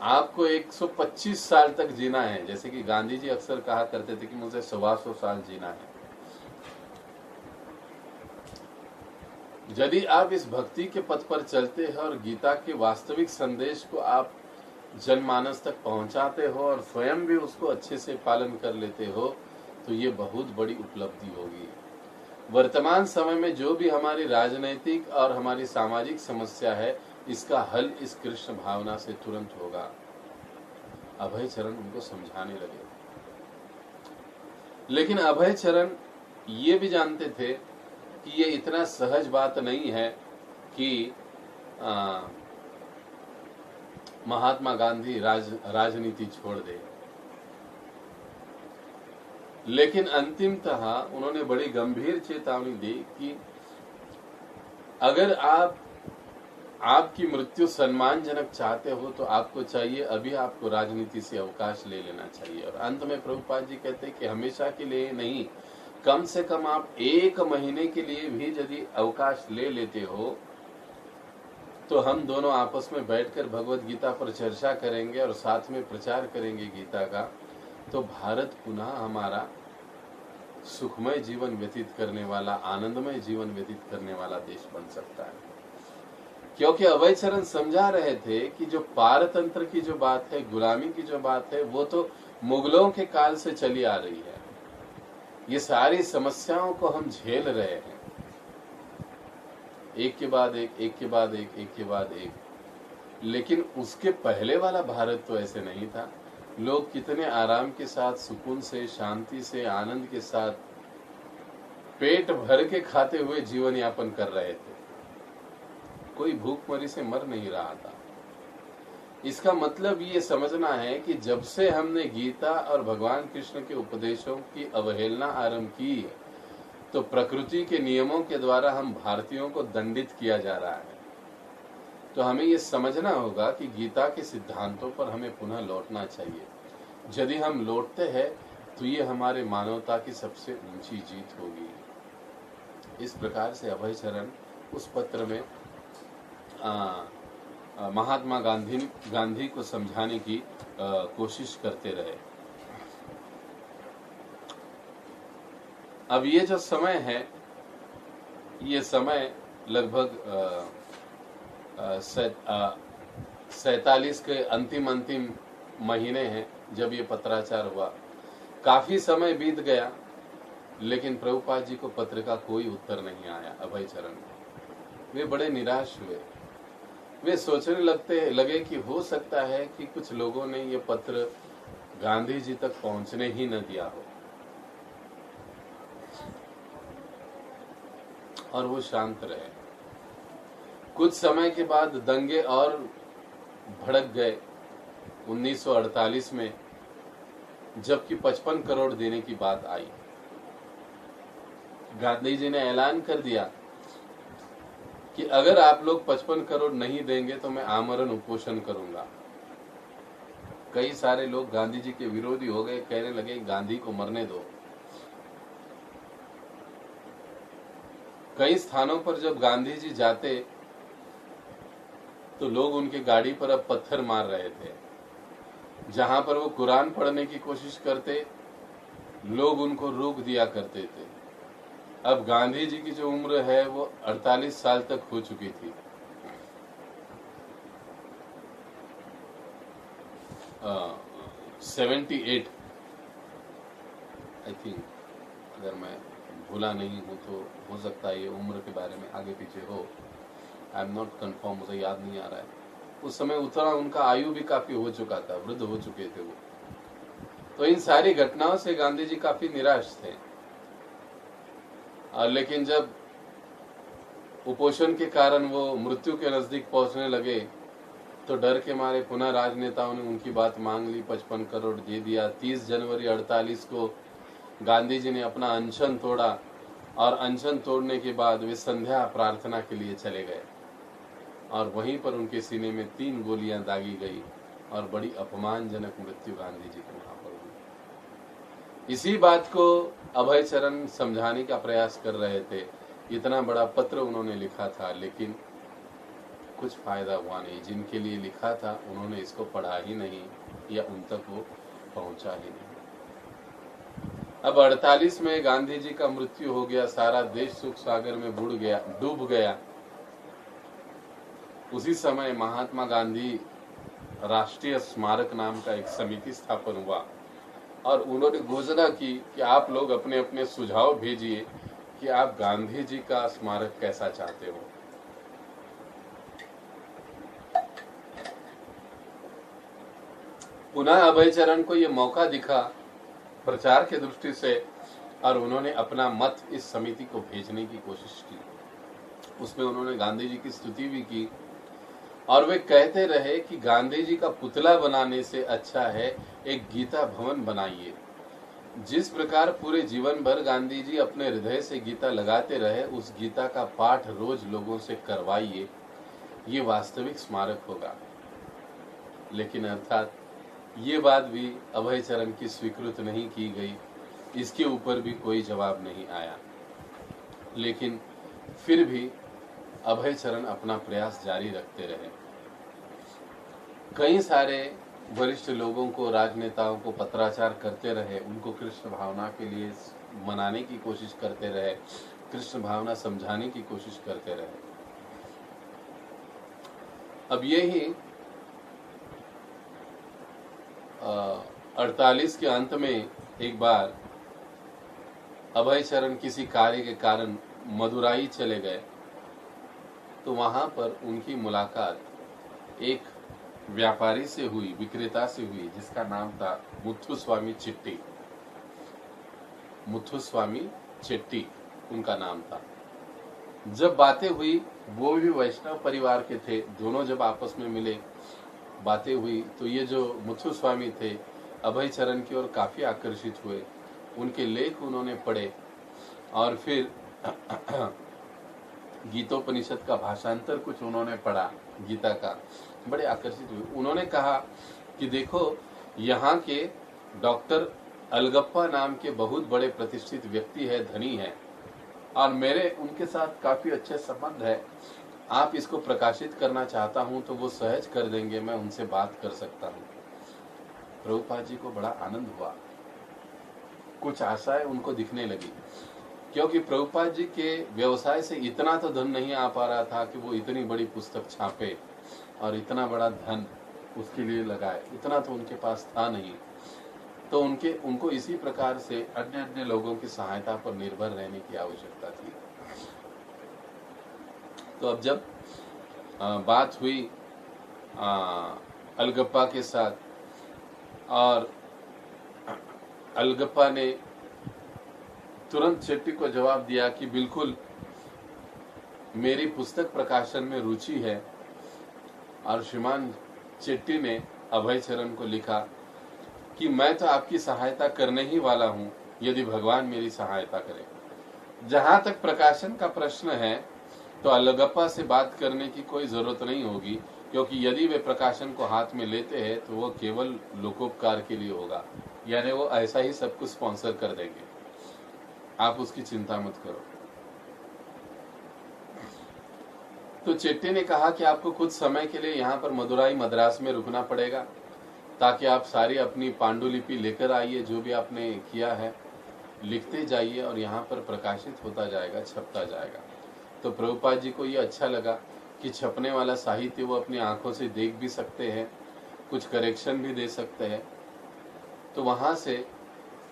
आपको 125 साल तक जीना है, जैसे कि गांधी जी अक्सर कहा करते थे कि मुझे 125 साल जीना है। यदि आप इस भक्ति के पथ पर चलते हैं और गीता के वास्तविक संदेश को आप जनमानस तक पहुंचाते हो और स्वयं भी उसको अच्छे से पालन कर लेते हो, तो ये बहुत बड़ी उपलब्धि होगी। वर्तमान समय में जो भी हमारी राजनीतिक और हमारी सामाजिक समस्या है, इसका हल इस कृष्ण भावना से तुरंत होगा। अभय चरण उनको समझाने लगे, लेकिन अभय चरण ये भी जानते थे कि ये इतना सहज बात नहीं है कि महात्मा गांधी राजनीति छोड़ दे। लेकिन अंतिमतः उन्होंने बड़ी गंभीर चेतावनी दी कि अगर आपकी मृत्यु सम्मानजनक चाहते हो तो आपको चाहिए अभी आपको राजनीति से अवकाश ले लेना चाहिए। और अंत में प्रभुपाद जी कहते हैं कि हमेशा के लिए नहीं, कम से कम आप 1 महीने के लिए भी यदि अवकाश ले लेते हो तो हम दोनों आपस में बैठकर भगवत गीता पर चर्चा करेंगे और साथ में प्रचार करेंगे गीता का, तो भारत पुनः हमारा सुखमय जीवन व्यतीत करने वाला, आनंदमय जीवन व्यतीत करने वाला देश बन सकता है। क्योंकि अभय चरण समझा रहे थे कि जो पारतंत्र की जो बात है, गुलामी की जो बात है, वो तो मुगलों के काल से चली आ रही है। ये सारी समस्याओं को हम झेल रहे हैं, एक के बाद एक, एक के बाद एक, एक के बाद एक। लेकिन उसके पहले वाला भारत तो ऐसे नहीं था। लोग कितने आराम के साथ, सुकून से, शांति से, आनंद के साथ, पेट भर के खाते हुए जीवन यापन कर रहे थे। कोई भूखमरी से मर नहीं रहा था। इसका मतलब ये समझना है कि जब से हमने गीता और भगवान कृष्ण के उपदेशों की अवहेलना आरंभ की है, तो प्रकृति के नियमों के द्वारा हम भारतीयों को दंडित किया जा रहा है। तो हमें ये समझना होगा कि गीता के सिद्धांतों पर हमें पुनः लौटना चाहिए। यदि हम लौटते हैं तो ये हमारे मानवता की सबसे ऊंची जीत होगी। इस प्रकार से अभय चरण उस पत्र में महात्मा गांधी को समझाने की कोशिश करते रहे। अब ये जो समय है, ये समय लगभग 47 के अंतिम महीने हैं जब ये पत्राचार हुआ। काफी समय बीत गया, लेकिन प्रभुपाद जी को पत्र का कोई उत्तर नहीं आया अभय चरण को। वे बड़े निराश हुए। वे सोचने लगे कि हो सकता है कि कुछ लोगों ने ये पत्र गांधी जी तक पहुंचने ही न दिया हो, और वो शांत रहे। कुछ समय के बाद दंगे और भड़क गए 1948 में, जबकि 55 करोड़ देने की बात आई। गांधी जी ने ऐलान कर दिया कि अगर आप लोग 55 करोड़ नहीं देंगे तो मैं आमरण उपोषण करूंगा। कई सारे लोग गांधी जी के विरोधी हो गए, कहने लगे गांधी को मरने दो। कई स्थानों पर जब गांधी जी जाते तो लोग उनके गाड़ी पर अब पत्थर मार रहे थे। जहां पर वो कुरान पढ़ने की कोशिश करते, लोग उनको रोक दिया करते थे। अब गांधी जी की जो उम्र है वो 48 साल तक हो चुकी थी। 78 आई थिंक, अगर मैं भूला नहीं हूं तो हो सकता है ये उम्र के बारे में आगे पीछे हो। आई एम नॉट कंफर्म, मुझे याद नहीं आ रहा है। उस समय उतना उनका आयु भी काफी हो चुका था, वृद्ध हो चुके थे वो। तो इन सारी घटनाओं से गांधी जी काफी निराश थे। लेकिन जब कुपोषण के कारण वो मृत्यु के नजदीक पहुंचने लगे तो डर के मारे पुनः राजनेताओं ने उनकी बात मांग ली, 55 करोड़ दे दिया। 30 जनवरी 48 को गांधी जी ने अपना अनशन तोड़ा और अनशन तोड़ने के बाद वे संध्या प्रार्थना के लिए चले गए और वहीं पर उनके सीने में 3 गोलियां दागी गई और बड़ी अपमानजनक मृत्यु गांधी जी की वहां पर हुई। इसी बात को अभय चरण समझाने का प्रयास कर रहे थे। इतना बड़ा पत्र उन्होंने लिखा था, लेकिन कुछ फायदा हुआ नहीं। जिनके लिए लिखा था उन्होंने इसको पढ़ा ही नहीं, या उन तक वो पहुंचा ही नहीं। अब 48 में गांधी जी का मृत्यु हो गया, सारा देश सुख सागर में डूब गया। उसी समय महात्मा गांधी राष्ट्रीय स्मारक नाम का एक समिति स्थापन हुआ और उन्होंने घोषणा की कि आप लोग अपने अपने सुझाव भेजिए कि आप गांधी जी का स्मारक कैसा चाहते हो। पुनः अभय चरण को यह मौका दिखा प्रचार के दृष्टि से, और उन्होंने अपना मत इस समिति को भेजने की कोशिश की। उसमें उन्होंने गांधी जी की स्तुति भी की और वे कहते रहे कि गांधी जी का पुतला बनाने से अच्छा है एक गीता भवन बनाइए। जिस प्रकार पूरे जीवन भर गांधी जी अपने हृदय से गीता लगाते रहे, उस गीता का पाठ रोज लोगों से करवाइए, ये वास्तविक स्मारक होगा। लेकिन अर्थात ये बात भी अभय चरण की स्वीकृत नहीं की गई, इसके ऊपर भी कोई जवाब नहीं आया। लेकिन फिर भी अभय चरण अपना प्रयास जारी रखते रहे। कई सारे वरिष्ठ लोगों को, राजनेताओं को पत्राचार करते रहे, उनको कृष्ण भावना के लिए मनाने की कोशिश करते रहे, कृष्ण भावना समझाने की कोशिश करते रहे। अब यही 48 के अंत में एक बार अभय चरण किसी कार्य के कारण मदुराई चले गए, तो वहां पर उनकी मुलाकात एक व्यापारी से हुई, विक्रेता से हुई, जिसका नाम था मुथुस्वामी चिट्टी। मुथुस्वामी चिट्टी उनका नाम था। जब बातें हुई, वो भी वैष्णव परिवार के थे, दोनों जब आपस में मिले, बातें हुई, तो ये जो मुथुस्वामी थे अभय चरण की ओर काफी आकर्षित हुए। उनके लेख उन्होंने पढ़े और फिर गीतोपनिषद का भाषांतर कुछ उन्होंने पढ़ा, गीता का, बड़े आकर्षित हुए। उन्होंने कहा कि देखो, यहाँ के डॉक्टर अलगप्पा नाम के बहुत बड़े प्रतिष्ठित व्यक्ति है, धनी है, और मेरे उनके साथ काफी अच्छे संबंध है। आप इसको प्रकाशित करना चाहता हूं तो वो सहज कर देंगे, मैं उनसे बात कर सकता हूं। प्रभुपाद जी को बड़ा आनंद हुआ, कुछ आशाएं उनको दिखने लगी, क्योंकि प्रभुपाद जी के व्यवसाय से इतना तो धन नहीं आ पा रहा था कि वो इतनी बड़ी पुस्तक छापे और इतना बड़ा धन उसके लिए लगाए, इतना तो उनके पास था नहीं। तो उनको इसी प्रकार से अन्य अन्य लोगों की सहायता पर निर्भर रहने की आवश्यकता थी। तो अब जब बात हुई अलगप्पा के साथ, और अलगप्पा ने तुरंत शेट्टी को जवाब दिया कि बिल्कुल मेरी पुस्तक प्रकाशन में रुचि है। और श्रीमान शेट्टी ने अभय चरण को लिखा कि मैं तो आपकी सहायता करने ही वाला हूं, यदि भगवान मेरी सहायता करे। जहां तक प्रकाशन का प्रश्न है, तो अलगप्पा से बात करने की कोई जरूरत नहीं होगी, क्योंकि यदि वे प्रकाशन को हाथ में लेते हैं तो वो केवल लोकोपकार के लिए होगा, यानी वो ऐसा ही सब कुछ स्पॉन्सर कर देंगे, आप उसकी चिंता मत करो। तो चेट्टी ने कहा कि आपको कुछ समय के लिए यहाँ पर मदुराई मद्रास में रुकना पड़ेगा, ताकि आप सारी अपनी पांडुलिपि लेकर आइए, जो भी आपने किया है लिखते जाइए, और यहाँ पर प्रकाशित होता जाएगा, छपता जाएगा। तो प्रभुपाद जी को ये अच्छा लगा कि छपने वाला साहित्य वो अपनी आंखों से देख भी सकते हैं, कुछ करेक्शन भी दे सकते हैं। तो वहाँ से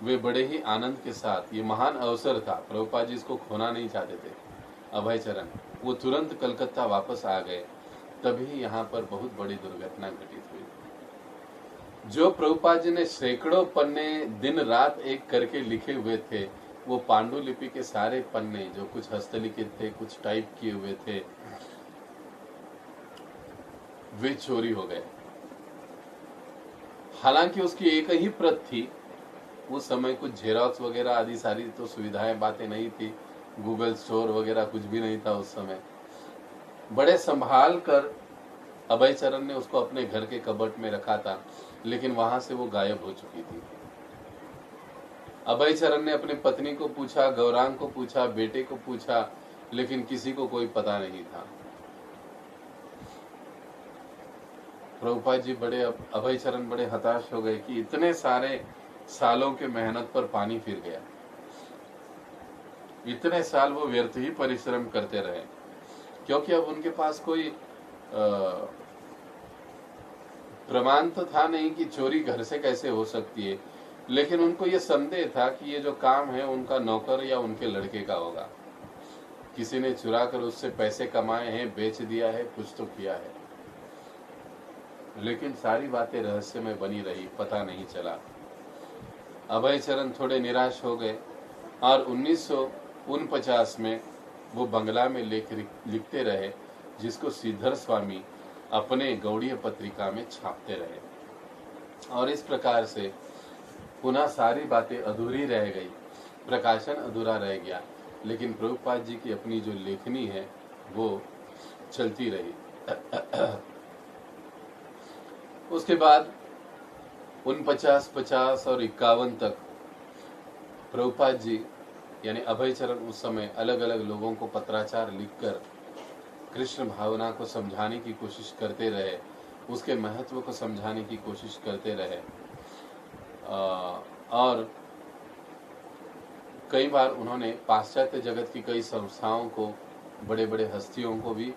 वे बड़े ही आनंद के साथ, ये महान अवसर था, प्रभुपाद जी इसको खोना नहीं चाहते थे अभय चरण, वो तुरंत कलकत्ता वापस आ गए। तभी यहाँ पर बहुत बड़ी दुर्घटना घटित हुई। जो प्रभुपाद जी ने सैकड़ों पन्ने दिन रात एक करके लिखे हुए थे, वो पांडुलिपि के सारे पन्ने, जो कुछ हस्तलिखित थे, कुछ टाइप किए हुए थे, वे चोरी हो गए। हालांकि उसकी एक ही प्रत थी। उस समय कुछ जेरॉक्स वगैरह आदि सारी तो सुविधाएं, बातें नहीं थी, गूगल स्टोर वगैरह कुछ भी नहीं था उस समय। बड़े संभाल कर अभय चरण ने उसको अपने घर के कबर्ड में रखा था, लेकिन वहां से वो गायब हो चुकी थी। अभय चरण ने अपनी पत्नी को पूछा, गौरांग को पूछा, बेटे को पूछा, लेकिन किसी को कोई पता नहीं था। प्रभुपाद जी अभय चरण बड़े हताश हो गए कि इतने सारे सालों के मेहनत पर पानी फिर गया। इतने साल वो व्यर्थ ही परिश्रम करते रहे, क्योंकि अब उनके पास कोई प्रमाण तो था नहीं कि चोरी घर से कैसे हो सकती है, लेकिन उनको ये संदेह था कि ये जो काम है उनका नौकर या उनके लड़के का होगा। किसी ने चुरा कर उससे पैसे कमाए हैं, बेच दिया है, कुछ तो किया है, लेकिन सारी बातें रहस्यमय बनी रही, पता नहीं चला। अभय चरण थोड़े निराश हो गए और 1949 में वो बंगला में लेख लिखते रहे, जिसको श्रीधर स्वामी अपने गौड़ीय पत्रिका में छापते रहे। और इस प्रकार से पुनः सारी बातें अधूरी रह गई, प्रकाशन अधूरा रह गया, लेकिन प्रभुपाद जी की अपनी जो लेखनी है वो चलती रही। उसके बाद 49, 50 और 51 तक प्रभुपाद जी यानी अभय चरण उस समय अलग अलग लोगों को पत्राचार लिखकर कृष्ण भावना को समझाने की कोशिश करते रहे, उसके महत्व को समझाने की कोशिश करते रहे। और कई बार उन्होंने पाश्चात्य जगत की कई संस्थाओं को, बड़े बड़े हस्तियों को भी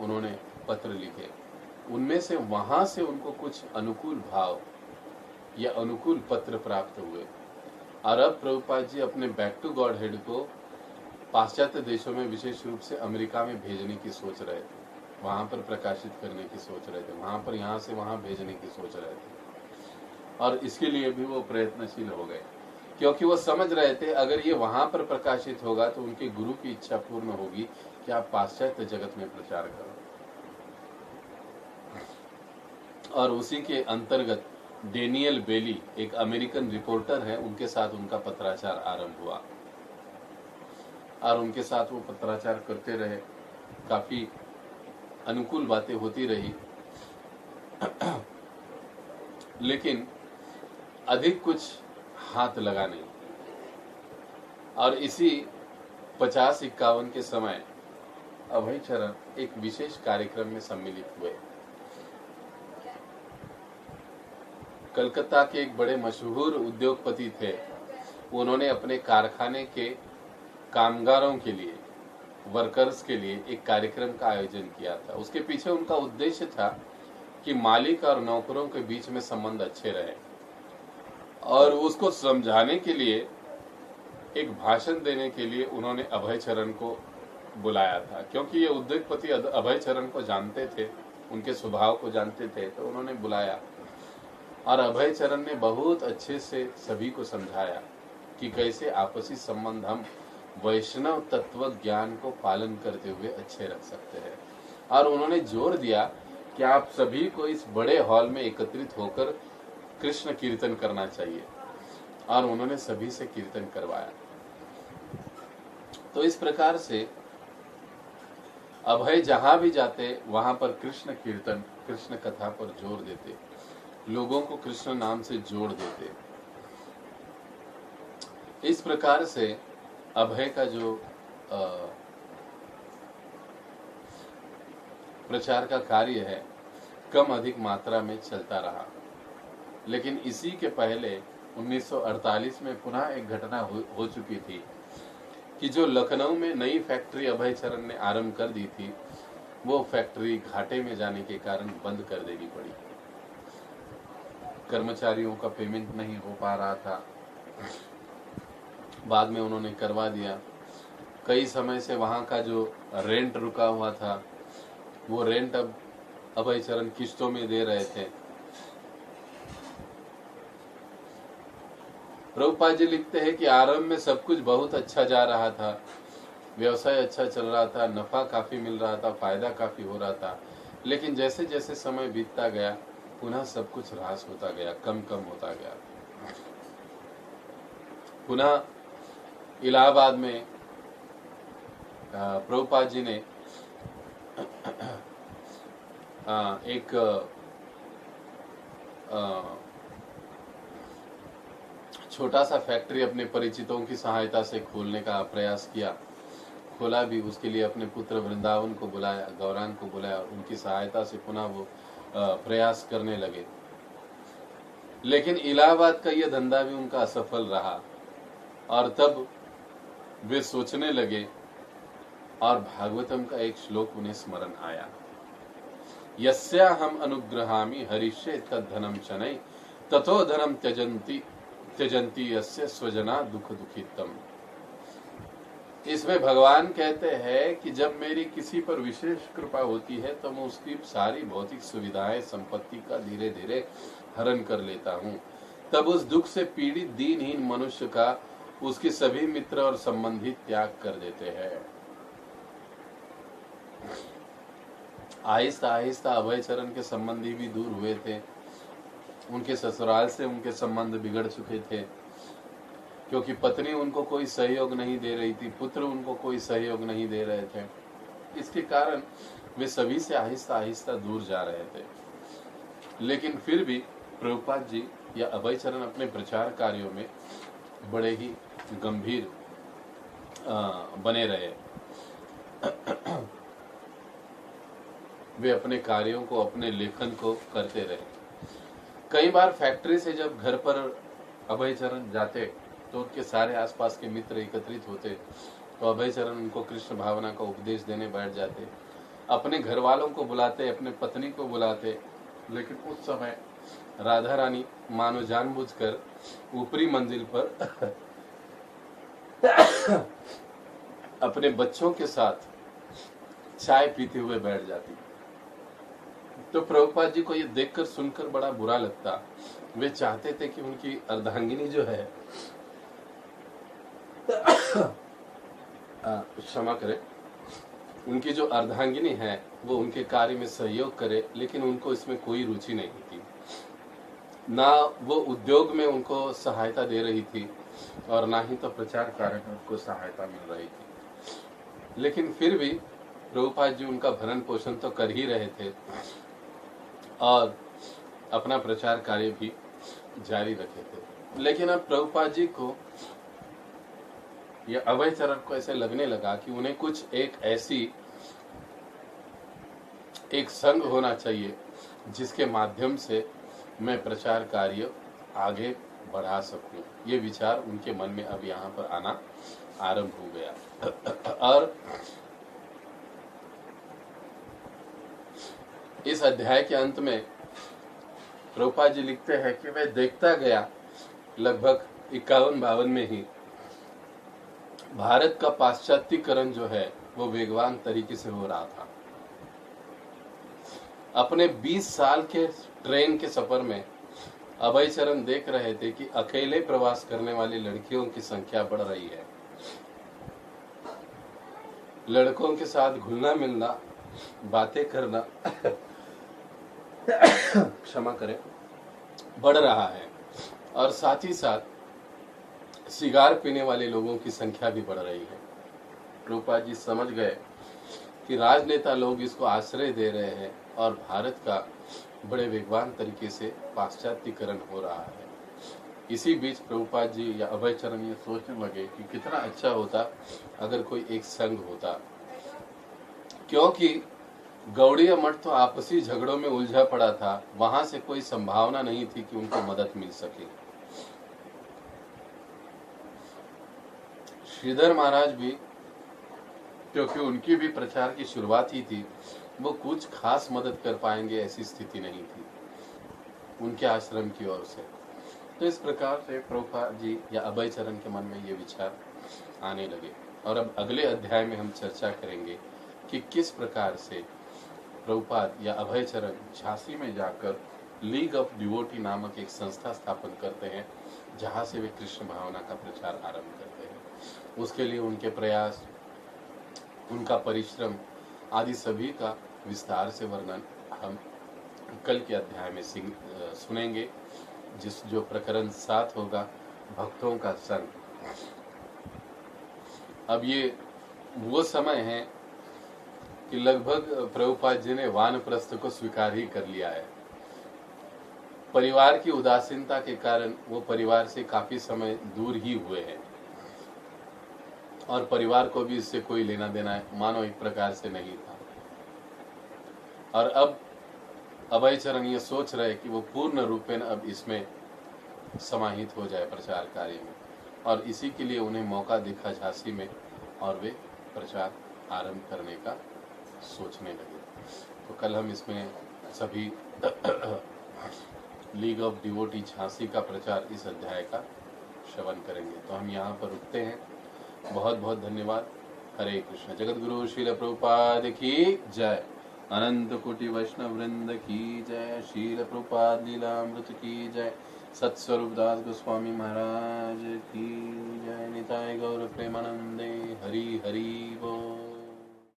उन्होंने पत्र लिखे। उनमें से वहां से उनको कुछ अनुकूल भाव या अनुकूल पत्र प्राप्त हुए। और अब प्रभुपाद जी अपने बैक टू गॉड हेड को पाश्चात्य देशों में, विशेष रूप से अमेरिका में भेजने की सोच रहे थे, वहां पर प्रकाशित करने की सोच रहे थे, वहां पर यहाँ से वहां भेजने की सोच रहे थे। और इसके लिए भी वो प्रयत्नशील हो गए, क्योंकि वो समझ रहे थे अगर ये वहां पर प्रकाशित होगा तो उनके गुरु की इच्छा पूर्ण होगी कि आप पाश्चात्य जगत में प्रचार करो। और उसी के अंतर्गत डेनियल बेली, एक अमेरिकन रिपोर्टर है, उनके साथ उनका पत्राचार आरंभ हुआ और उनके साथ वो पत्राचार करते रहे। काफी अनुकूल बातें होती रही, लेकिन अधिक कुछ हाथ लगा नहीं। और इसी 50-51 के समय अभय चरण एक विशेष कार्यक्रम में सम्मिलित हुए। कलकत्ता के एक बड़े मशहूर उद्योगपति थे, उन्होंने अपने कारखाने के कामगारों के लिए, वर्कर्स के लिए एक कार्यक्रम का आयोजन किया था। उसके पीछे उनका उद्देश्य था कि मालिक और नौकरों के बीच में संबंध अच्छे रहे, और उसको समझाने के लिए, एक भाषण देने के लिए उन्होंने अभय चरण को बुलाया था। क्योंकि ये उद्योगपति अभय चरण को जानते थे, उनके स्वभाव को जानते थे, तो उन्होंने बुलाया और अभय चरण ने बहुत अच्छे से सभी को समझाया कि कैसे आपसी संबंध हम वैष्णव तत्व ज्ञान को पालन करते हुए अच्छे रख सकते हैं। और उन्होंने जोर दिया कि आप सभी को इस बड़े हॉल में एकत्रित होकर कृष्ण कीर्तन करना चाहिए, और उन्होंने सभी से कीर्तन करवाया। तो इस प्रकार से अभय जहां भी जाते वहां पर कृष्ण कीर्तन, कृष्ण कथा पर जोर देते, लोगों को कृष्ण नाम से जोड़ देते। इस प्रकार से अभय का जो प्रचार का कार्य है कम अधिक मात्रा में चलता रहा। लेकिन इसी के पहले 1948 में पुनः एक घटना हो चुकी थी कि जो लखनऊ में नई फैक्ट्री अभय चरण ने आरंभ कर दी थी, वो फैक्ट्री घाटे में जाने के कारण बंद कर देनी पड़ी। कर्मचारियों का पेमेंट नहीं हो पा रहा था, बाद में उन्होंने करवा दिया। कई समय से वहां का जो रेंट रुका हुआ था, वो रेंट अब अभय चरण किस्तों में दे रहे थे। प्रभुपाद जी लिखते हैं कि आरंभ में सब कुछ बहुत अच्छा जा रहा था, व्यवसाय अच्छा चल रहा था, नफा काफी मिल रहा था, फायदा काफी हो रहा था, लेकिन जैसे जैसे समय बीतता गया पुनः सब कुछ ह्रास होता गया, कम कम होता गया। पुनः इलाहाबाद में प्रभुपाद जी ने एक छोटा सा फैक्ट्री अपने परिचितों की सहायता से खोलने का प्रयास किया, खोला भी। उसके लिए अपने पुत्र वृंदावन को बुलाया, गौरांग को बुलाया, उनकी सहायता से पुनः वो प्रयास करने लगे। लेकिन इलाहाबाद का यह धंधा भी उनका असफल रहा और तब वे सोचने लगे और भागवतम का एक श्लोक उन्हें स्मरण आया, यस्या हम अनुग्रहामि हरिष्ये तद्धनम शनै ततो धनम त्यजंती यस्य स्वजना दुख दुखितम। इसमें भगवान कहते हैं कि जब मेरी किसी पर विशेष कृपा होती है तो मैं उसकी सारी भौतिक सुविधाएं, संपत्ति का धीरे धीरे हरण कर लेता हूँ। तब उस दुख से पीड़ित दीनहीन मनुष्य का उसके सभी मित्र और संबंधी त्याग कर देते हैं। आहिस्ता आहिस्ता अभय चरण के संबंधी भी दूर हुए थे, उनके ससुराल से उनके संबंध बिगड़ चुके थे, क्योंकि पत्नी उनको कोई सहयोग नहीं दे रही थी, पुत्र उनको कोई सहयोग नहीं दे रहे थे। इसके कारण वे सभी से आहिस्ता आहिस्ता दूर जा रहे थे। लेकिन फिर भी प्रभुपाद जी या अभय चरण अपने प्रचार कार्यों में बड़े ही गंभीर बने रहे। वे अपने कार्यों को, अपने लेखन को करते रहे। कई बार फैक्ट्री से जब घर पर अभय चरण जाते तो उनके सारे आसपास के मित्र एकत्रित होते, तो अभय चरण उनको कृष्ण भावना का उपदेश देने बैठ जाते। अपने घर वालों को बुलाते, अपने पत्नी को बुलाते, लेकिन उस समय राधा रानी मानो जानबूझकर ऊपरी मंजिल पर अपने बच्चों के साथ चाय पीते हुए बैठ जाती। तो प्रभुपाद जी को ये देखकर सुनकर बड़ा बुरा लगता। वे चाहते थे कि उनकी अर्धांगिनी जो है, क्षमा करे, उनकी जो अर्धांगिनी है वो उनके कार्य में सहयोग करे, लेकिन उनको इसमें कोई रुचि नहीं थी। ना वो उद्योग में उनको सहायता दे रही थी और ना ही तो प्रचार कार्य में उनको सहायता मिल रही थी। लेकिन फिर भी प्रभुपाद जी उनका भरण पोषण तो कर ही रहे थे और अपना प्रचार कार्य भी जारी रखे थे। लेकिन अब प्रभुपाद जी को या अभय चरण को ऐसे लगने लगा कि उन्हें कुछ एक संघ होना चाहिए जिसके माध्यम से मैं प्रचार कार्य आगे बढ़ा सकूं। ये विचार उनके मन में अब यहाँ पर आना आरंभ हो गया। और इस अध्याय के अंत में प्रभुपाद जी लिखते हैं कि मैं देखता गया लगभग 51-52 में ही भारत का पाश्चात्यकरण जो है वो वेगवान तरीके से हो रहा था। अपने 20 साल के ट्रेन के सफर में अभय चरण देख रहे थे कि अकेले प्रवास करने वाली लड़कियों की संख्या बढ़ रही है। लड़कों के साथ घुलना मिलना, बातें करना क्षमा करें, बढ़ रहा है और साथ ही साथ सिगार पीने वाले लोगों की संख्या भी बढ़ रही है। प्रभुपाद जी समझ गए कि राजनेता लोग इसको आश्रय दे रहे हैं और भारत का बड़े वेगवान तरीके से पाश्चात्यकरण हो रहा है। इसी बीच प्रभुपाद जी या अभय चरण ये सोचने लगे कि कितना अच्छा होता अगर कोई एक संघ होता, क्योंकि गौड़ीय मठ तो आपसी झगड़ों में उलझा पड़ा था, वहां से कोई संभावना नहीं थी कि उनको मदद मिल सके। श्रीधर महाराज भी, क्योंकि उनकी भी प्रचार की शुरुआत ही थी, वो कुछ खास मदद कर पाएंगे ऐसी स्थिति नहीं थी उनके आश्रम की ओर से। तो इस प्रकार से प्रभुपाद जी या अभय चरण के मन में ये विचार आने लगे। और अब अगले अध्याय में हम चर्चा करेंगे कि किस प्रकार से प्रभुपाद या अभय चरण झांसी में जाकर लीग ऑफ डिवोटी नामक एक संस्था स्थापन करते हैं, जहां से वे कृष्ण भावना का प्रचार आरंभ करते हैं। उसके लिए उनके प्रयास, उनका परिश्रम आदि सभी का विस्तार से वर्णन हम कल के अध्याय में सुनेंगे, जो प्रकरण 7 होगा, भक्तों का संग। अब ये वो समय है कि लगभग प्रभुपाद जी ने वानप्रस्थ को स्वीकार ही कर लिया है। परिवार की उदासीनता के कारण वो परिवार से काफी समय दूर ही हुए हैं और परिवार को भी इससे कोई लेना देना है मानो एक प्रकार से नहीं था। और अब अभय चरण ये सोच रहे कि वो पूर्ण रूपेण अब इसमें समाहित हो जाए प्रचार कार्य में, और इसी के लिए उन्हें मौका दिखा झांसी में और वे प्रचार आरंभ करने का सोचने लगे। तो कल हम इसमें सभी लीग ऑफ डिवोटी झांसी का प्रचार इस अध्याय का श्रवण करेंगे। तो हम यहाँ पर रुकते हैं। बहुत बहुत धन्यवाद। हरे कृष्ण। जगत गुरु श्रील प्रभुपाद की जय। अनंत कोटि वैष्णव वृंद की जय। श्रील प्रभुपाद लीलामृत की जय। सत्स्वरूप दास गोस्वामी महाराज की जय। निताय गौर प्रेमानंदे। हरि हरि बोल।